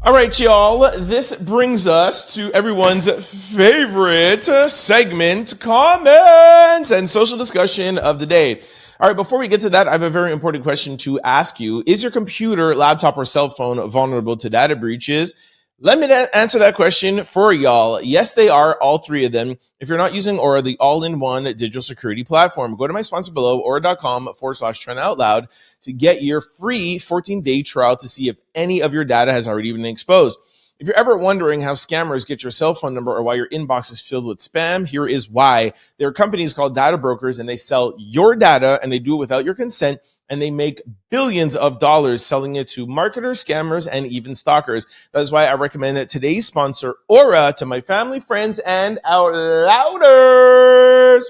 All right, y'all. This brings us to everyone's favorite segment, comments and social discussion of the day. All right, before we get to that, I have a very important question to ask you. Is your computer, laptop, or cell phone vulnerable to data breaches? Let me answer that question for y'all. Yes, they are, all 3 of them. If you're not using Aura, the all-in-one digital security platform, go to my sponsor below, aura.com/trendoutloud, to get your free 14-day trial to see if any of your data has already been exposed. If you're ever wondering how scammers get your cell phone number or why your inbox is filled with spam, here is why. There are companies called data brokers, and they sell your data, and they do it without your consent, and they make billions of dollars selling it to marketers, scammers, and even stalkers. That is why I recommend today's sponsor, Aura, to my family, friends, and our louders.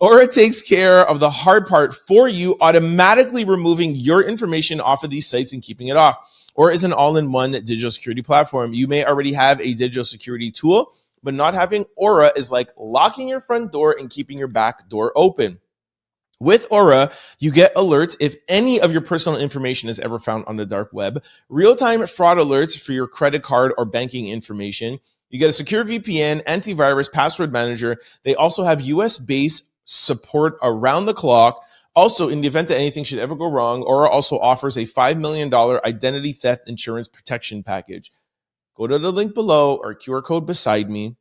Aura takes care of the hard part for you, automatically removing your information off of these sites and keeping it off. Aura is an all-in-one digital security platform. You may already have a digital security tool, but not having Aura is like locking your front door and keeping your back door open. With Aura, you get alerts if any of your personal information is ever found on the dark web, real-time fraud alerts for your credit card or banking information. You get a secure VPN, antivirus, password manager. They also have US-based support around the clock. Also, in the event that anything should ever go wrong, Aura also offers a $5 million identity theft insurance protection package. Go to the link below or QR code beside me.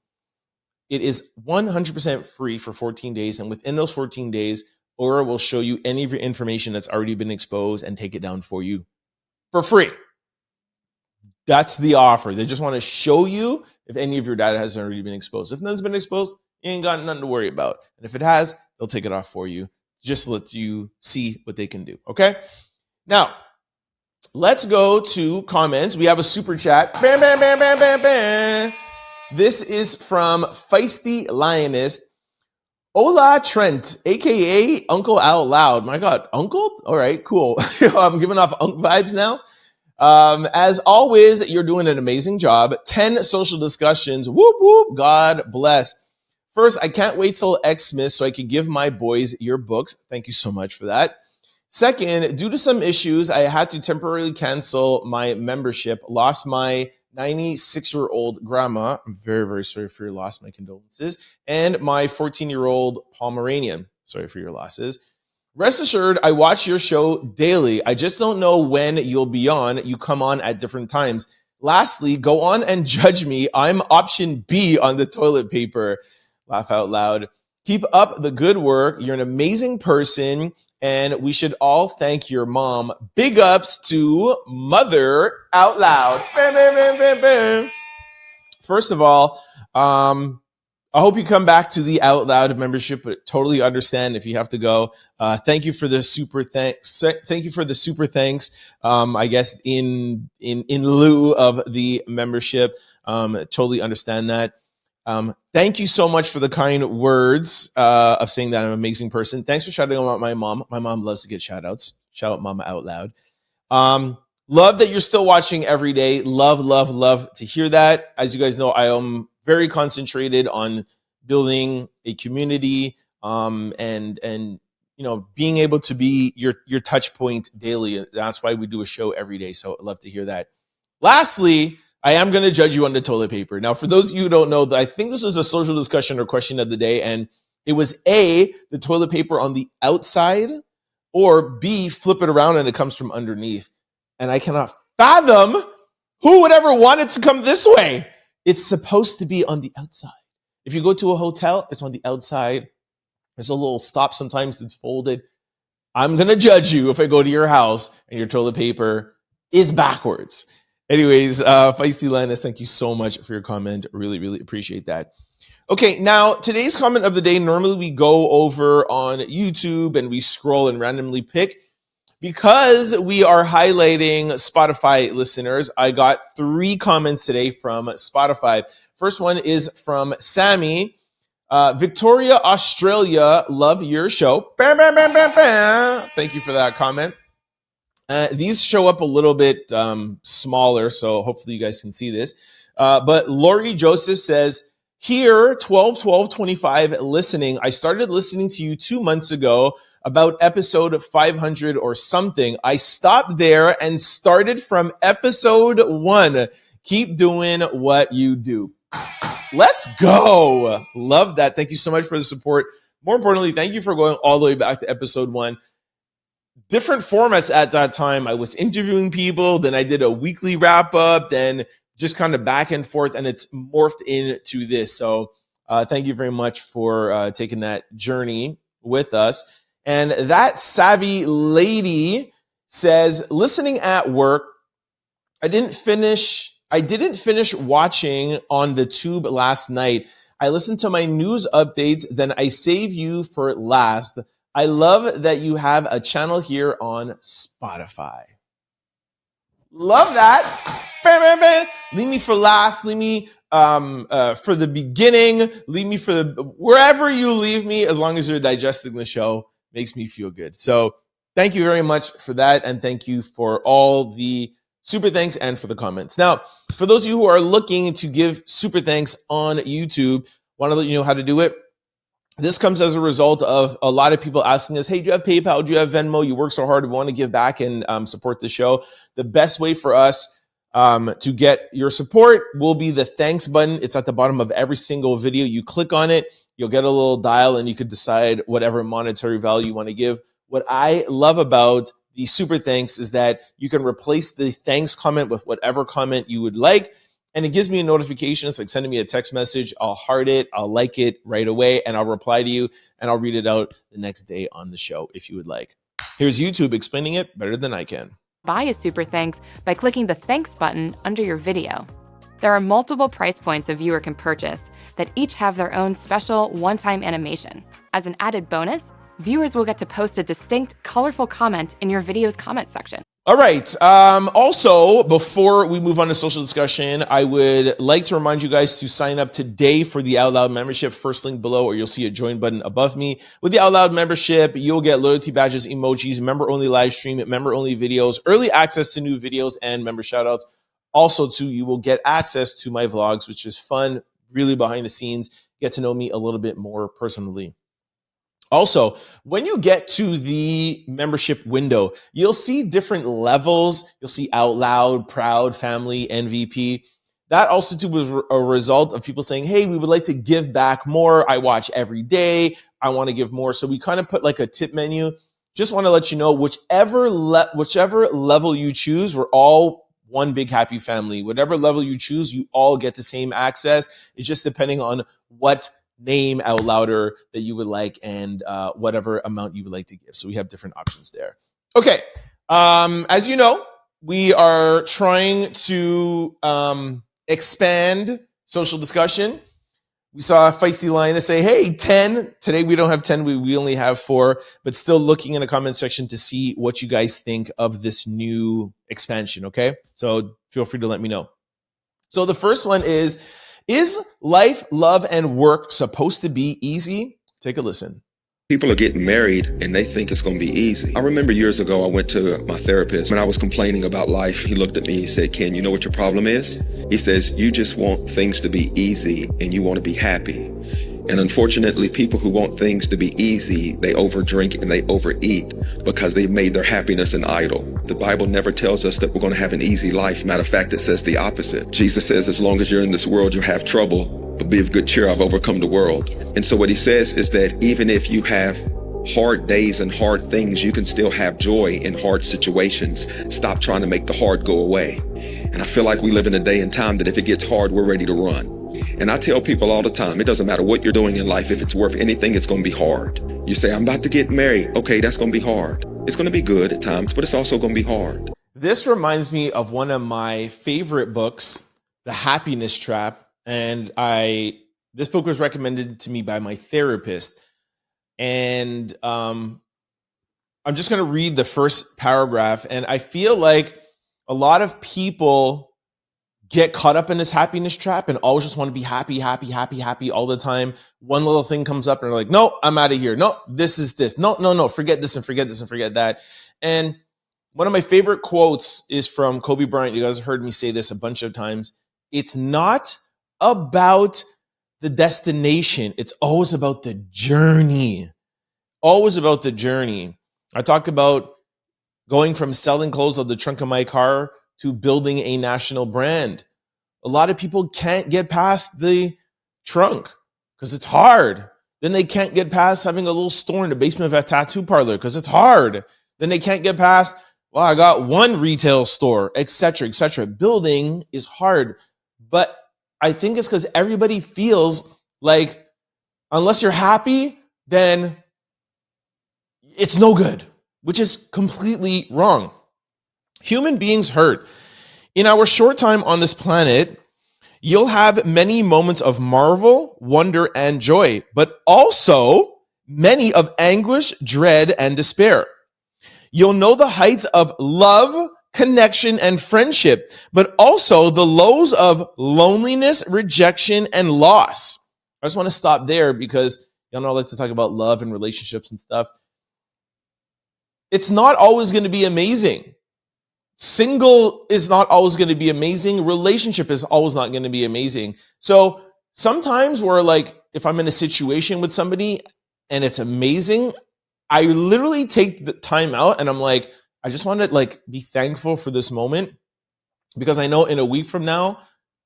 It is 100% free for 14 days, and within those 14 days, Aura will show you any of your information that's already been exposed and take it down for you for free. That's the offer. They just want to show you if any of your data has already been exposed. If none's been exposed, you ain't got nothing to worry about. And if it has, they'll take it off for you. Just to let you see what they can do. Okay? Now, let's go to comments. We have a super chat. Bam, bam, bam, bam, bam, bam. This is from Feisty Lioness. Hola Trent, aka Uncle Out Loud. My God, Uncle? All right, cool. I'm giving off Uncle vibes now. As always, you're doing an amazing job. 10 social discussions. Whoop, whoop. God bless. First, I can't wait till Xmas so I can give my boys your books. Thank you so much for that. Second, due to some issues, I had to temporarily cancel my membership. Lost my 96-year-old grandma. I'm very, very sorry for your loss. My condolences. And my 14-year-old Pomeranian. Sorry for your losses. Rest assured, I watch your show daily. I just don't know when you'll be on. You come on at different times. Lastly, go on and judge me. I'm option B on the toilet paper. Laugh out loud. Keep up the good work. You're an amazing person. And we should all thank your mom. Big ups to Mother Out Loud. Bam, bam, bam, bam, bam. First of all, I hope you come back to the Out Loud membership, but totally understand if you have to go. Thank you for the super thanks. Thank you for the super thanks. I guess in lieu of the membership. Totally understand that. Thank you so much for the kind words of saying that I'm an amazing person. Thanks for shouting out my mom. My mom loves to get shout outs. Shout out Mama Out Loud. Love that you're still watching every day. Love, love, love to hear that. As you guys know, I am very concentrated on building a community and you know, being able to be your touch point daily. That's why we do a show every day. So I'd love to hear that. Lastly, I am going to judge you on the toilet paper. Now, for those of you who don't know, I think this was a social discussion or question of the day, and it was A, the toilet paper on the outside, or B, flip it around and it comes from underneath. And I cannot fathom who would ever want it to come this way. It's supposed to be on the outside. If you go to a hotel, it's on the outside. There's a little stop sometimes, it's folded. I'm going to judge you if I go to your house and your toilet paper is backwards. Anyways, Feisty Linus, thank you so much for your comment. Really, really appreciate that. Okay, now today's comment of the day, normally we go over on YouTube and we scroll and randomly pick. Because we are highlighting Spotify listeners, I got 3 comments today from Spotify. First one is from Sammy. Victoria, Australia, love your show. Bam, bam, bam, bam, bam. Thank you for that comment. These show up a little bit smaller, so hopefully you guys can see this. But Lori Joseph says, here, 12/12/25, listening. I started listening to you 2 months ago, about episode 500 or something. I stopped there and started from episode 1. Keep doing what you do. Let's go. Love that. Thank you so much for the support. More importantly, thank you for going all the way back to episode 1. Different formats at that time. I was interviewing people, then I did a weekly wrap up, then just kind of back and forth, and it's morphed into this. So thank you very much for taking that journey with us. And that savvy lady says, listening at work, I didn't finish watching on the tube last night. I listened to my news updates, then I save you for last. I love that you have a channel here on Spotify. Love that. Bam, bam, bam. Leave me for last. Leave me for the beginning. Leave me for wherever you leave me, as long as you're digesting the show, makes me feel good. So thank you very much for that. And thank you for all the super thanks and for the comments. Now, for those of you who are looking to give super thanks on YouTube, want to let you know how to do it. This comes as a result of a lot of people asking us, hey, do you have PayPal? Do you have Venmo? You work so hard. We want to give back and support the show. The best way for us to get your support will be the thanks button. It's at the bottom of every single video. You click on it, you'll get a little dial, and you could decide whatever monetary value you want to give. What I love about the super thanks is that you can replace the thanks comment with whatever comment you would like. And it gives me a notification. It's like sending me a text message. I'll heart it. I'll like it right away. And I'll reply to you. And I'll read it out the next day on the show if you would like. Here's YouTube explaining it better than I can. Buy a super thanks by clicking the thanks button under your video. There are multiple price points a viewer can purchase that each have their own special one-time animation. As an added bonus, viewers will get to post a distinct, colorful comment in your video's comment section. All right. Also, before we move on to social discussion, I would like to remind you guys to sign up today for the Out Loud membership. First link below, or you'll see a join button above me. With the Out Loud membership, you'll get loyalty badges, emojis, member-only live stream, member-only videos, early access to new videos, and member shoutouts. Also, too, you will get access to my vlogs, which is fun, really behind the scenes. Get to know me a little bit more personally. Also, when you get to the membership window, you'll see different levels. You'll see Out Loud, Proud, Family, MVP. That also too was a result of people saying, hey, we would like to give back more. I watch every day. I want to give more. So we kind of put like a tip menu. Just want to let you know, whichever level you choose, we're all one big happy family. Whatever level you choose, you all get the same access. It's just depending on what name Out Louder that you would like and whatever amount you would like to give. So we have different options there. Okay. As you know, we are trying to expand social discussion. We saw a feisty line to say, hey, 10. Today we don't have 10. We only have 4, but still looking in the comment section to see what you guys think of this new expansion. Okay. So feel free to let me know. So the first one is life, love, and work supposed to be easy? Take a listen. People are getting married and they think it's going to be easy. I remember years ago, I went to my therapist. When I was complaining about life, he looked at me and said, Ken, you know what your problem is? He says, you just want things to be easy and you want to be happy. And unfortunately, people who want things to be easy, they overdrink and they overeat because they've made their happiness an idol. The Bible never tells us that we're going to have an easy life. Matter of fact, it says the opposite. Jesus says, as long as you're in this world, you'll have trouble, but be of good cheer, I've overcome the world. And so what he says is that even if you have hard days and hard things, you can still have joy in hard situations. Stop trying to make the hard go away. And I feel like we live in a day and time that if it gets hard, we're ready to run. And I tell people all the time, it doesn't matter what you're doing in life. If it's worth anything, it's going to be hard. You say, I'm about to get married. Okay, that's going to be hard. It's going to be good at times, but it's also going to be hard. This reminds me of one of my favorite books, The Happiness Trap. And this book was recommended to me by my therapist. And I'm just going to read the first paragraph. And I feel like a lot of people get caught up in this happiness trap and always just want to be happy all the time. One little thing comes up and they're like, no, I'm out of here. No, this is this. No, forget this and forget this and forget that. And one of my favorite quotes is from Kobe Bryant. You guys heard me say this a bunch of times. It's not about the destination. It's always about the journey. Always about the journey. I talked about going from selling clothes out the trunk of my car to building a national brand. A lot of people can't get past the trunk because it's hard. Then they can't get past having a little store in the basement of a tattoo parlor because it's hard. Then they can't get past, well, I got one retail store, etc., etc. Building is hard. But I think it's because everybody feels like unless you're happy, then it's no good, which is completely wrong. Human beings hurt. In our short time on this planet, you'll have many moments of marvel, wonder, and joy, but also many of anguish, dread, and despair. You'll know the heights of love, connection, and friendship, but also the lows of loneliness, rejection, and loss. I just want to stop there because y'all know I like to talk about love and relationships and stuff. It's not always going to be amazing. single is not always going to be amazing. Relationship is always not going to be amazing. So sometimes we're like, if I'm in a situation with somebody and it's amazing, I literally take the time out and I'm like, I just want to like be thankful for this moment, because I know in a week from now,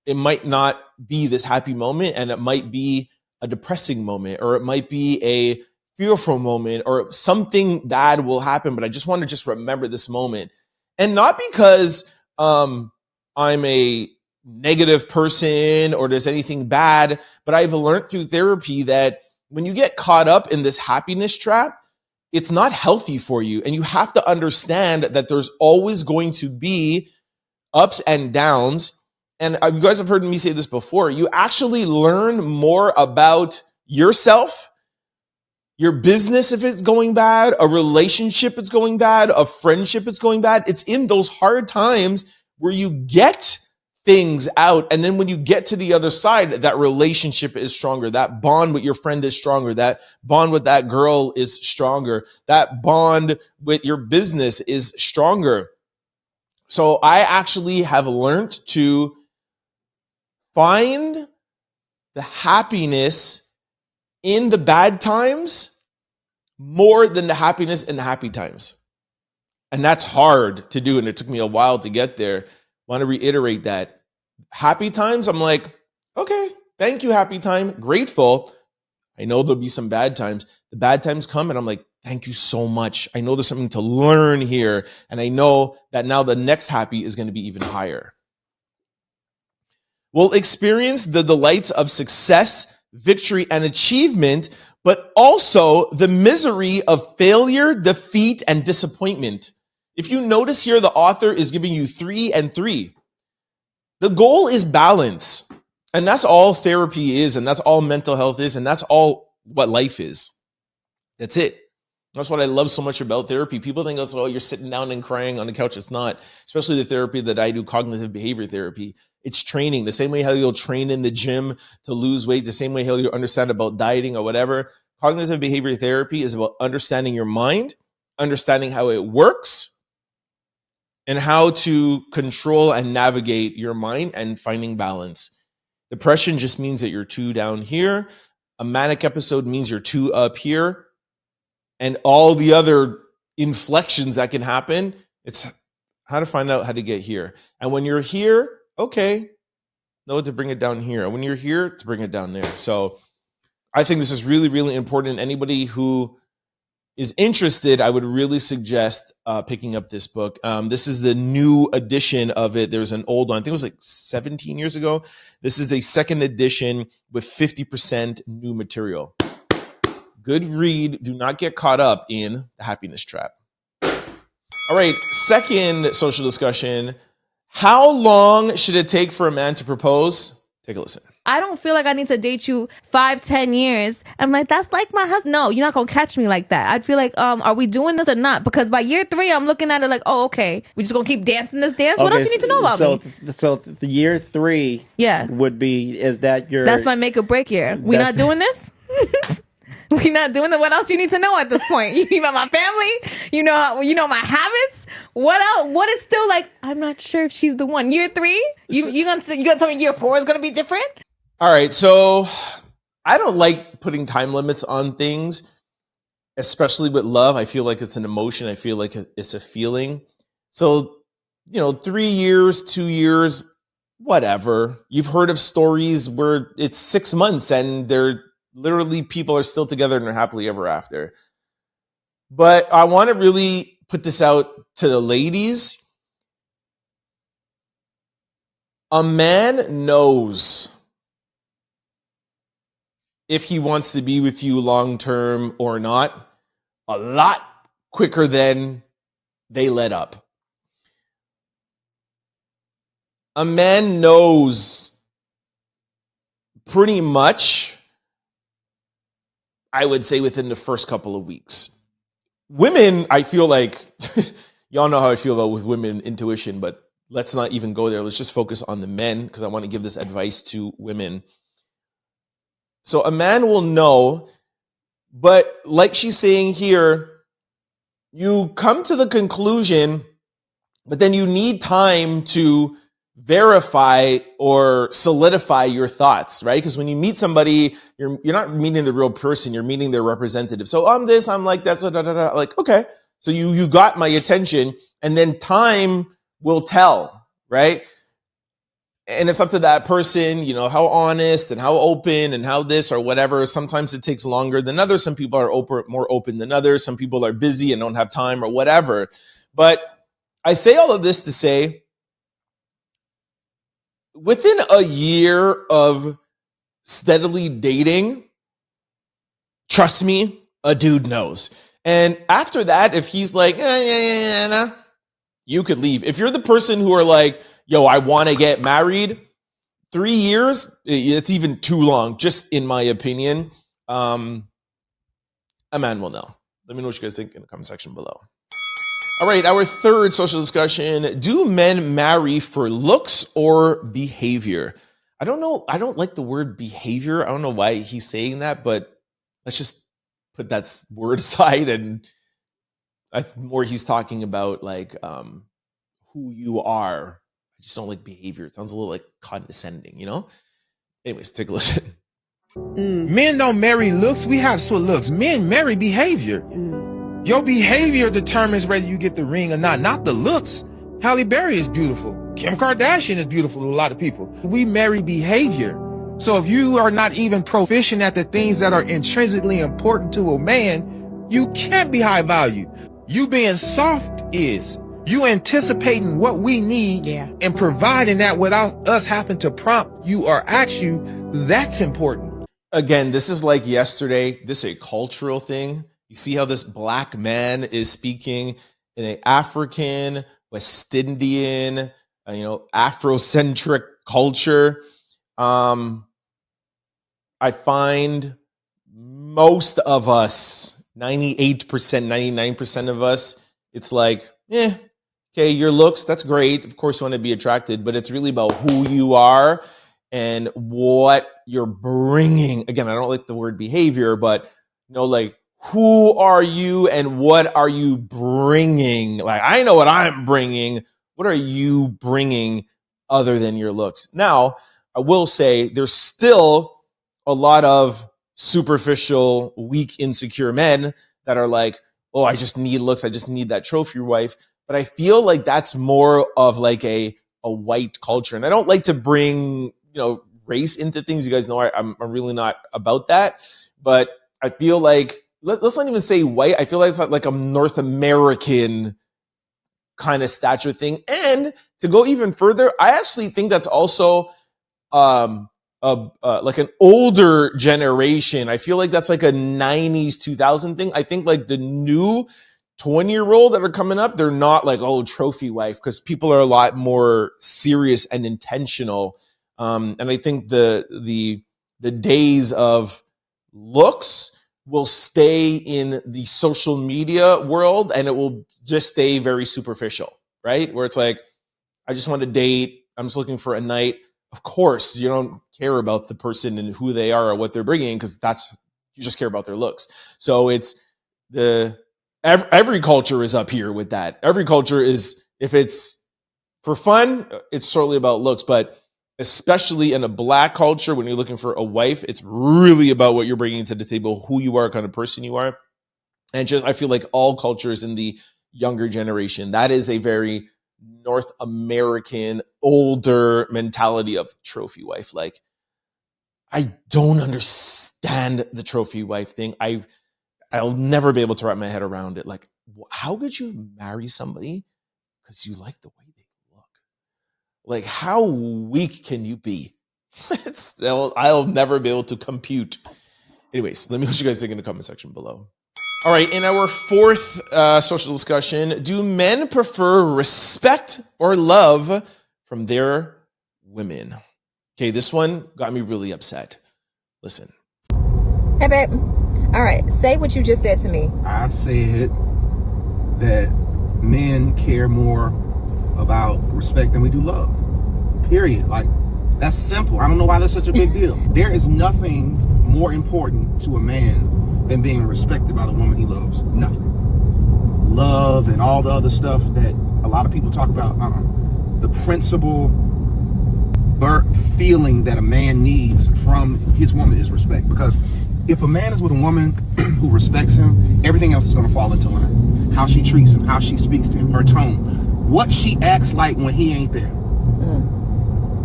it might not be this happy moment, and it might be a depressing moment, or it might be a fearful moment, or something bad will happen. But I just want to just remember this moment. And not because I'm a negative person or there's anything bad, but I've learned through therapy that when you get caught up in this happiness trap, it's not healthy for you. And you have to understand that there's always going to be ups and downs. And you guys have heard me say this before. You actually learn more about yourself, your business if it's going bad, a relationship is going bad, a friendship is going bad. It's in those hard times where you get things out. And then when you get to the other side, that relationship is stronger. That bond with your friend is stronger. That bond with that girl is stronger. That bond with your business is stronger. So I actually have learned to find the happiness in the bad times more than the happiness in the happy times. And that's hard to do. And it took me a while to get there. Want to reiterate that. Happy times, I'm like, okay, thank you, happy time. Grateful. I know there'll be some bad times. The bad times come and I'm like, thank you so much. I know there's something to learn here. And I know that now the next happy is going to be even higher. We'll experience the delights of success, victory, and achievement, but also the misery of failure, defeat, and disappointment. If you notice here, the author is giving you 3 and 3. The goal is balance. And that's all therapy is, and that's all mental health is, and that's all what life is. That's it. That's what I love so much about therapy. People think, oh, you're sitting down and crying on the couch. It's not, especially the therapy that I do, cognitive behavior therapy. It's training. The same way how you'll train in the gym to lose weight, the same way how you'll understand about dieting or whatever. Cognitive behavior therapy is about understanding your mind, understanding how it works, and how to control and navigate your mind and finding balance. Depression just means that you're 2 down here. A manic episode means you're 2 up here. And all the other inflections that can happen, it's how to find out how to get here. And when you're here, okay, know to bring it down here. And when you're here, to bring it down there. So I think this is really, really important. Anybody who is interested, I would really suggest picking up this book. This is the new edition of it. There's an old one. I think it was like 17 years ago. This is a second edition with 50% new material. Good read. Do not get caught up in the happiness trap. All right, second social discussion. How long should it take for a man to propose? Take a listen. I don't feel like I need to date you 5-10 years. I'm like, that's like my husband. No, you're not gonna catch me like that. I'd feel like, are we doing this or not? Because by year 3, I'm looking at it like, oh, okay, we just gonna keep dancing this dance. What else you need to know about me? So the year 3, would be, is that your? That's my make or break year. We not doing this. We not doing it. What else you need to know at this point? You know my family. You know my habits. What else? What is still like? I'm not sure if she's the one. Year 3. You gonna tell me year 4 is gonna be different? All right. So I don't like putting time limits on things, especially with love. I feel like it's an emotion. I feel like it's a feeling. So 3 years, 2 years, whatever. You've heard of stories where it's 6 months and they're literally people are still together and they're happily ever after. But I want to really put this out to the ladies. A man knows if he wants to be with you long term or not a lot quicker than they let up. A man knows pretty much, I would say, within the first couple of weeks. Women, I feel like, y'all know how I feel about with women intuition, but let's not even go there. Let's just focus on the men because I want to give this advice to women. So a man will know, but like she's saying here, you come to the conclusion But then you need time to verify or solidify your thoughts, right? Because when you meet somebody, you're not meeting the real person, you're meeting their representative. So I'm this, I'm like that, so like, okay. So you got my attention, and then time will tell, right? And it's up to that person, how honest and how open and how this or whatever. Sometimes it takes longer than others. Some people are more open than others. Some people are busy and don't have time or whatever. But I say all of this to say, within a year of steadily dating, trust me, a dude knows. And after that, if he's like, nah, you could leave. If you're the person who are like, yo, I want to get married, 3 years, it's even too long, just in my opinion. A man will know. Let me know what you guys think in the comment section below. All right, our third social discussion. Do men marry for looks or behavior? I don't know. I don't like the word behavior. I don't know why he's saying that, but let's just put that word aside. And more he's talking about like who you are. I just don't like behavior. It sounds a little like condescending, Anyways, take a listen. Men don't marry looks. We have sweet looks. Men marry behavior. Your behavior determines whether you get the ring or not the looks. Halle Berry is beautiful. Kim Kardashian is beautiful to a lot of people. We marry behavior. So if you are not even proficient at the things that are intrinsically important to a man, you can't be high value. You being soft is. You anticipating what we need and providing that without us having to prompt you or ask you, that's important. Again, this is like yesterday. This is a cultural thing. You see how this black man is speaking in an African, West Indian, Afrocentric culture. I find most of us, 98%, 99% of us, it's like, okay, your looks, that's great. Of course you want to be attracted, but it's really about who you are and what you're bringing. Again, I don't like the word behavior, but like, who are you and what are you bringing? Like, I know what I'm bringing. What are you bringing other than your looks? Now, I will say there's still a lot of superficial, weak, insecure men that are like, oh, I just need looks. I just need that trophy wife. But I feel like that's more of like a white culture. And I don't like to bring, race into things. You guys know I'm really not about that. But I feel like, let's not even say white. I feel like it's like a North American kind of stature thing. And to go even further, I actually think that's also like an older generation. I feel like that's like a 90s, 2000 thing. I think like the new 20-year-old that are coming up, they're not like, oh, trophy wife, because people are a lot more serious and intentional. And I think the days of looks will stay in the social media world, and it will just stay very superficial, right? Where it's like, I just want to date. I'm just looking for a night. Of course, you don't care about the person and who they are or what they're bringing, because you just care about their looks. So it's every culture is up here with that. Every culture is, if it's for fun, it's solely about looks, but especially in a black culture, when you're looking for a wife, it's really about what you're bringing to the table, who you are, what kind of person you are. And just, I feel like all cultures in the younger generation, that is a very North American, older mentality of trophy wife. Like, I don't understand the trophy wife thing. I'll never be able to wrap my head around it. Like, how could you marry somebody because you like the way they look? Like, how weak can you be? I'll never be able to compute. Anyways, let me know what you guys think in the comment section below. All right, in our fourth social discussion, do men prefer respect or love from their women? Okay, this one got me really upset. Listen. Hey, babe. All right, say what you just said to me. I said that men care more about respect than we do love. Period. Like, that's simple. I don't know why that's such a big deal. There is nothing more important to a man than being respected by the woman he loves. Nothing. Love and all the other stuff that a lot of people talk about the principal feeling that a man needs from his woman is respect. Because if a man is with a woman who respects him, everything else is going to fall into line. How she treats him, how she speaks to him, her tone, what she acts like when he ain't there.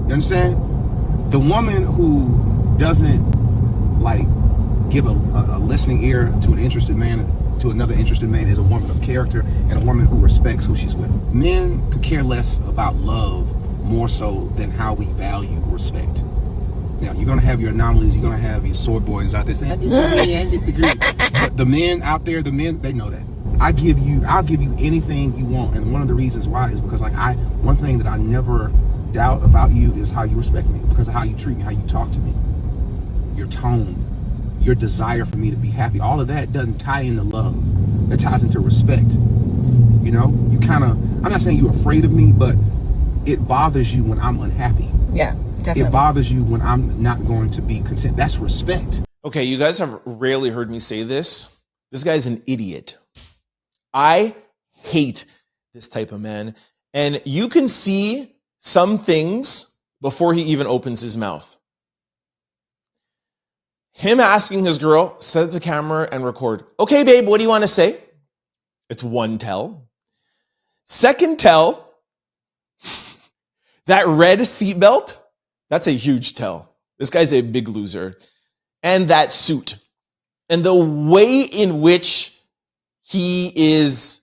You understand? The woman who doesn't like give a listening ear to an interested man, to another interested man, is a woman of character and a woman who respects who she's with. Men could care less about love more so than how we value respect. Now, you're going to have your anomalies, you're going to have your sword boys out there saying, I disagree. But the men out there, they know that. I'll give you anything you want. And one of the reasons why is because one thing that I never doubt about you is how you respect me, because of how you treat me, how you talk to me, your tone, your desire for me to be happy. All of that doesn't tie into love. It ties into respect. You know, I'm not saying you're afraid of me, but it bothers you when I'm unhappy. Yeah, definitely. It bothers you when I'm not going to be content. That's respect. Okay, you guys have rarely heard me say this. This guy's an idiot. I hate this type of man. And you can see some things before he even opens his mouth. Him asking his girl, set the camera and record. Okay, babe, what do you want to say? It's one tell. Second tell, that red seatbelt, that's a huge tell. This guy's a big loser. And that suit. And the way in which he is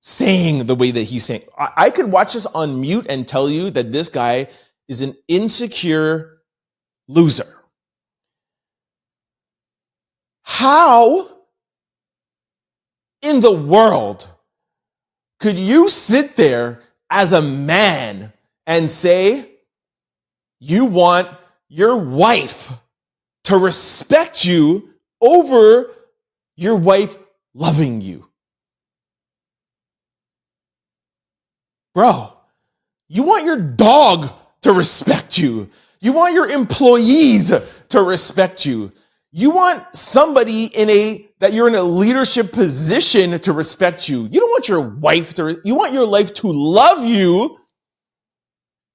saying the way that he's saying. I could watch this on mute and tell you that this guy is an insecure loser. How in the world could you sit there as a man and say you want your wife to respect you over your wife loving you? Bro, you want your dog to respect you. You want your employees to respect you. You want somebody that you're in a leadership position to respect you. You don't want your wife you want your life to love you.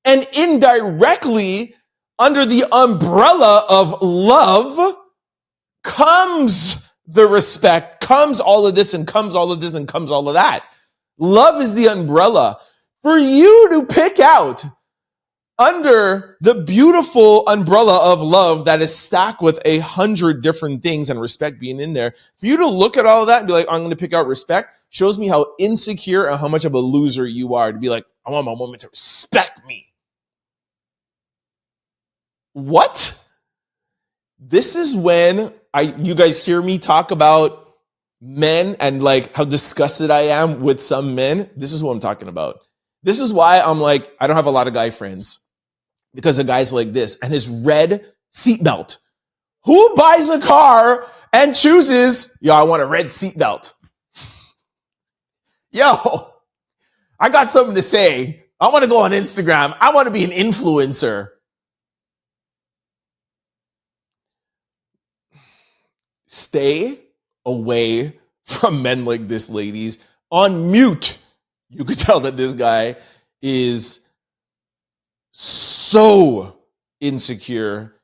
And indirectly, under the umbrella of love, comes the respect, comes all of this, and comes all of this, and comes all of that. Love is the umbrella. For you to pick out under the beautiful umbrella of love that is stacked with 100 different things and respect being in there, for you to look at all of that and be like, I'm going to pick out respect, shows me how insecure and how much of a loser you are to be like, I want my woman to respect me. What? This is when you guys hear me talk about men and like how disgusted I am with some men. This is what I'm talking about. This is why I'm like, I don't have a lot of guy friends. Because of guys like this and his red seatbelt. Who buys a car and chooses, I want a red seatbelt? Yo, I got something to say. I want to go on Instagram. I want to be an influencer. Stay away from men like this, ladies. On mute, you could tell that this guy is so insecure,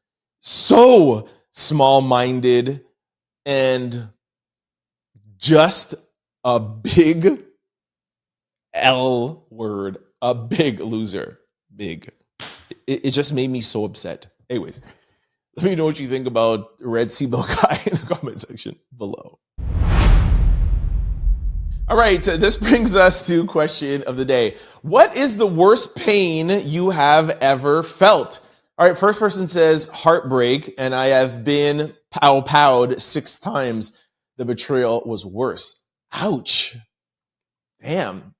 so small-minded, and just a big L word, a big loser. Big. It just made me so upset. Anyways, let me know what you think about Red Seatbelt Guy in the comment section below. All right, this brings us to question of the day. What is the worst pain you have ever felt? All right, first person says heartbreak, and I have been powed 6 times. The betrayal was worse. Ouch. Damn.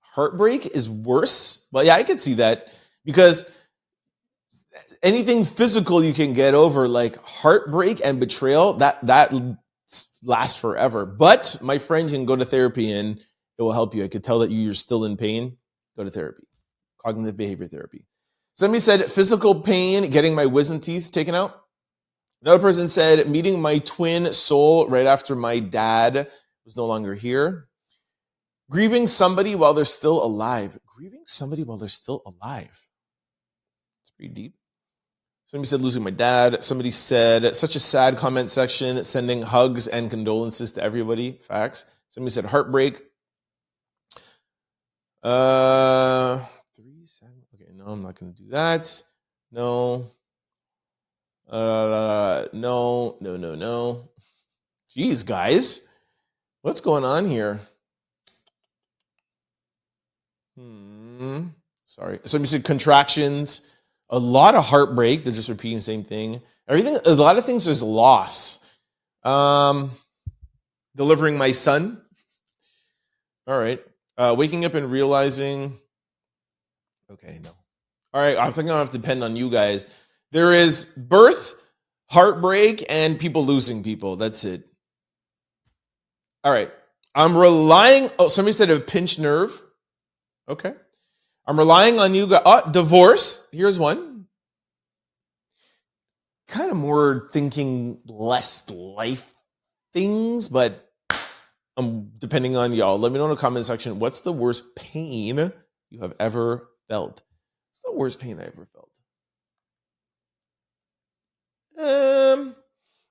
Heartbreak is worse? Well, yeah, I could see that because anything physical you can get over, like heartbreak and betrayal, that last forever. But my friend, you can go to therapy and it will help you. I could tell that you're still in pain. Go to therapy. Cognitive behavior therapy. Somebody said physical pain, getting my wisdom teeth taken out. Another person said meeting my twin soul right after my dad was no longer here. Grieving somebody while they're still alive. Grieving somebody while they're still alive. It's pretty deep. Somebody said losing my dad. Somebody said such a sad comment section, sending hugs and condolences to everybody. Facts. Somebody said heartbreak. 3 seconds. Okay, no, I'm not going to do that. No. No. Jeez, guys. What's going on here? Sorry. Somebody said contractions. A lot of heartbreak. They're just repeating the same thing. Everything. A lot of things. There's loss. Delivering my son. All right. Waking up and realizing. Okay, no. All right. I think I'm gonna have to depend on you guys. There is birth, heartbreak, and people losing people. That's it. All right. I'm relying. Oh, somebody said a pinched nerve. Okay. I'm relying on you guys. Oh, divorce. Here's one. Kind of more thinking less life things, but I'm depending on y'all. Let me know in the comment section. What's the worst pain you have ever felt? What's the worst pain I ever felt? I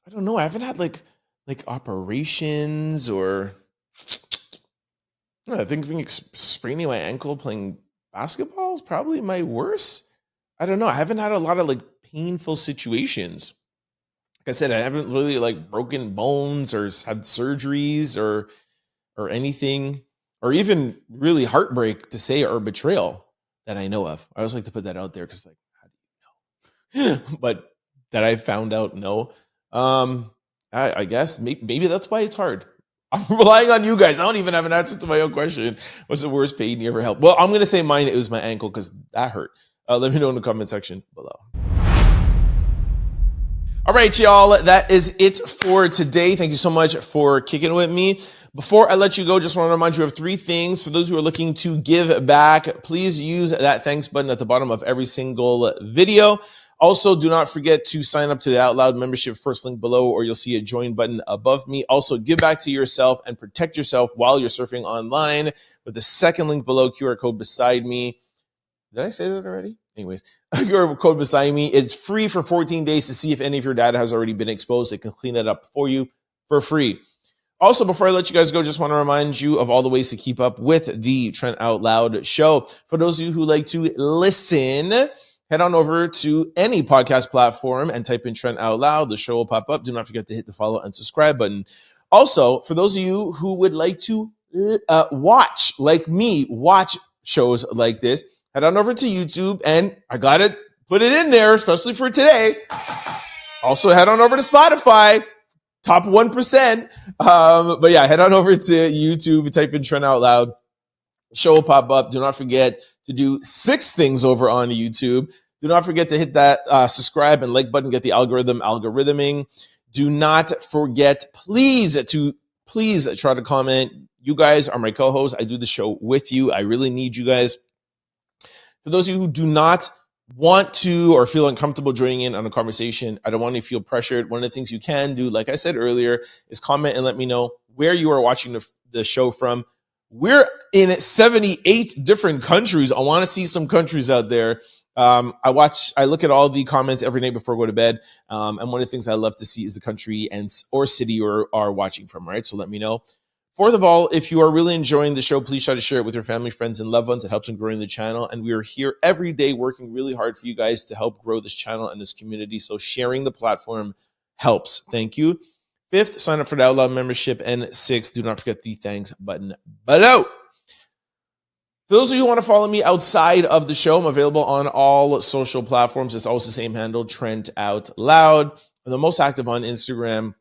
don't know. I haven't had like operations or I think being spraining my ankle playing basketball is probably my worst. I don't know. I haven't had a lot of like painful situations. Like I said, I haven't really like broken bones or had surgeries or anything, or even really heartbreak to say or betrayal that I know of. I always like to put that out there because like, how do you know? But that I found out, no. I guess maybe that's why it's hard. I'm relying on you guys. I don't even have an answer to my own question. What's the worst pain you ever felt? Well, I'm going to say mine. It was my ankle because that hurt. Let me know in the comment section below. All right, y'all. That is it for today. Thank you so much for kicking with me. Before I let you go, just want to remind you of 3 things. For those who are looking to give back, please use that thanks button at the bottom of every single video. Also, do not forget to sign up to the Out Loud membership, first link below, or you'll see a join button above me. Also, give back to yourself and protect yourself while you're surfing online with the second link below, QR code beside me. Did I say that already? Anyways, QR code beside me. It's free for 14 days to see if any of your data has already been exposed. It can clean it up for you for free. Also, before I let you guys go, just want to remind you of all the ways to keep up with the Trent Out Loud show. For those of you who like to listen, head on over to any podcast platform and type in Trent Out Loud. The show will pop up. Do not forget to hit the follow and subscribe button. Also, for those of you who would like to watch, like me, watch shows like this, head on over to YouTube, and I got to put it in there, especially for today. Also, head on over to Spotify, top 1%. But yeah, head on over to YouTube, type in Trent Out Loud. Show will pop up. Do not forget to do 6 things over on YouTube. Do not forget to hit that subscribe and like button, get the algorithming. Do not forget, please try to comment. You guys are my co-hosts. I do the show with you. I really need you guys. For those of you who do not want to or feel uncomfortable joining in on a conversation, I don't want you to feel pressured. One of the things you can do, like I said earlier, is comment and let me know where you are watching the show from. We're in 78 different countries. I want to see some countries out there. I look at all the comments every night before I go to bed. And one of the things I love to see is the country or city you are watching from, right? So let me know. Fourth of all, if you are really enjoying the show, please try to share it with your family, friends, and loved ones. It helps in growing the channel. And we are here every day working really hard for you guys to help grow this channel and this community. So sharing the platform helps. Thank you. 5th, sign up for the Out Loud membership. And 6th, do not forget the thanks button below. For those of you who want to follow me outside of the show, I'm available on all social platforms. It's always the same handle, Trent Out Loud. I'm the most active on Instagram.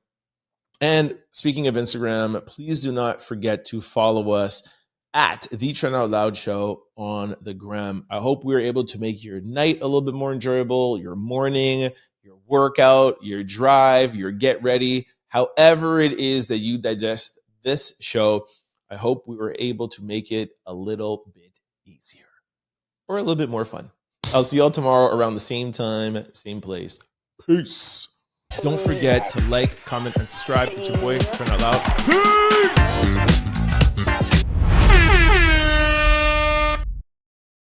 And speaking of Instagram, please do not forget to follow us at the Trent Out Loud Show on the gram. I hope we are able to make your night a little bit more enjoyable, your morning, your workout, your drive, your get ready, however it is that you digest this show. I hope we were able to make it a little bit easier or a little bit more fun. I'll see y'all tomorrow around the same time, same place. Peace. Don't forget to like, comment, and subscribe. It's your boy, Trent Out Loud. Peace!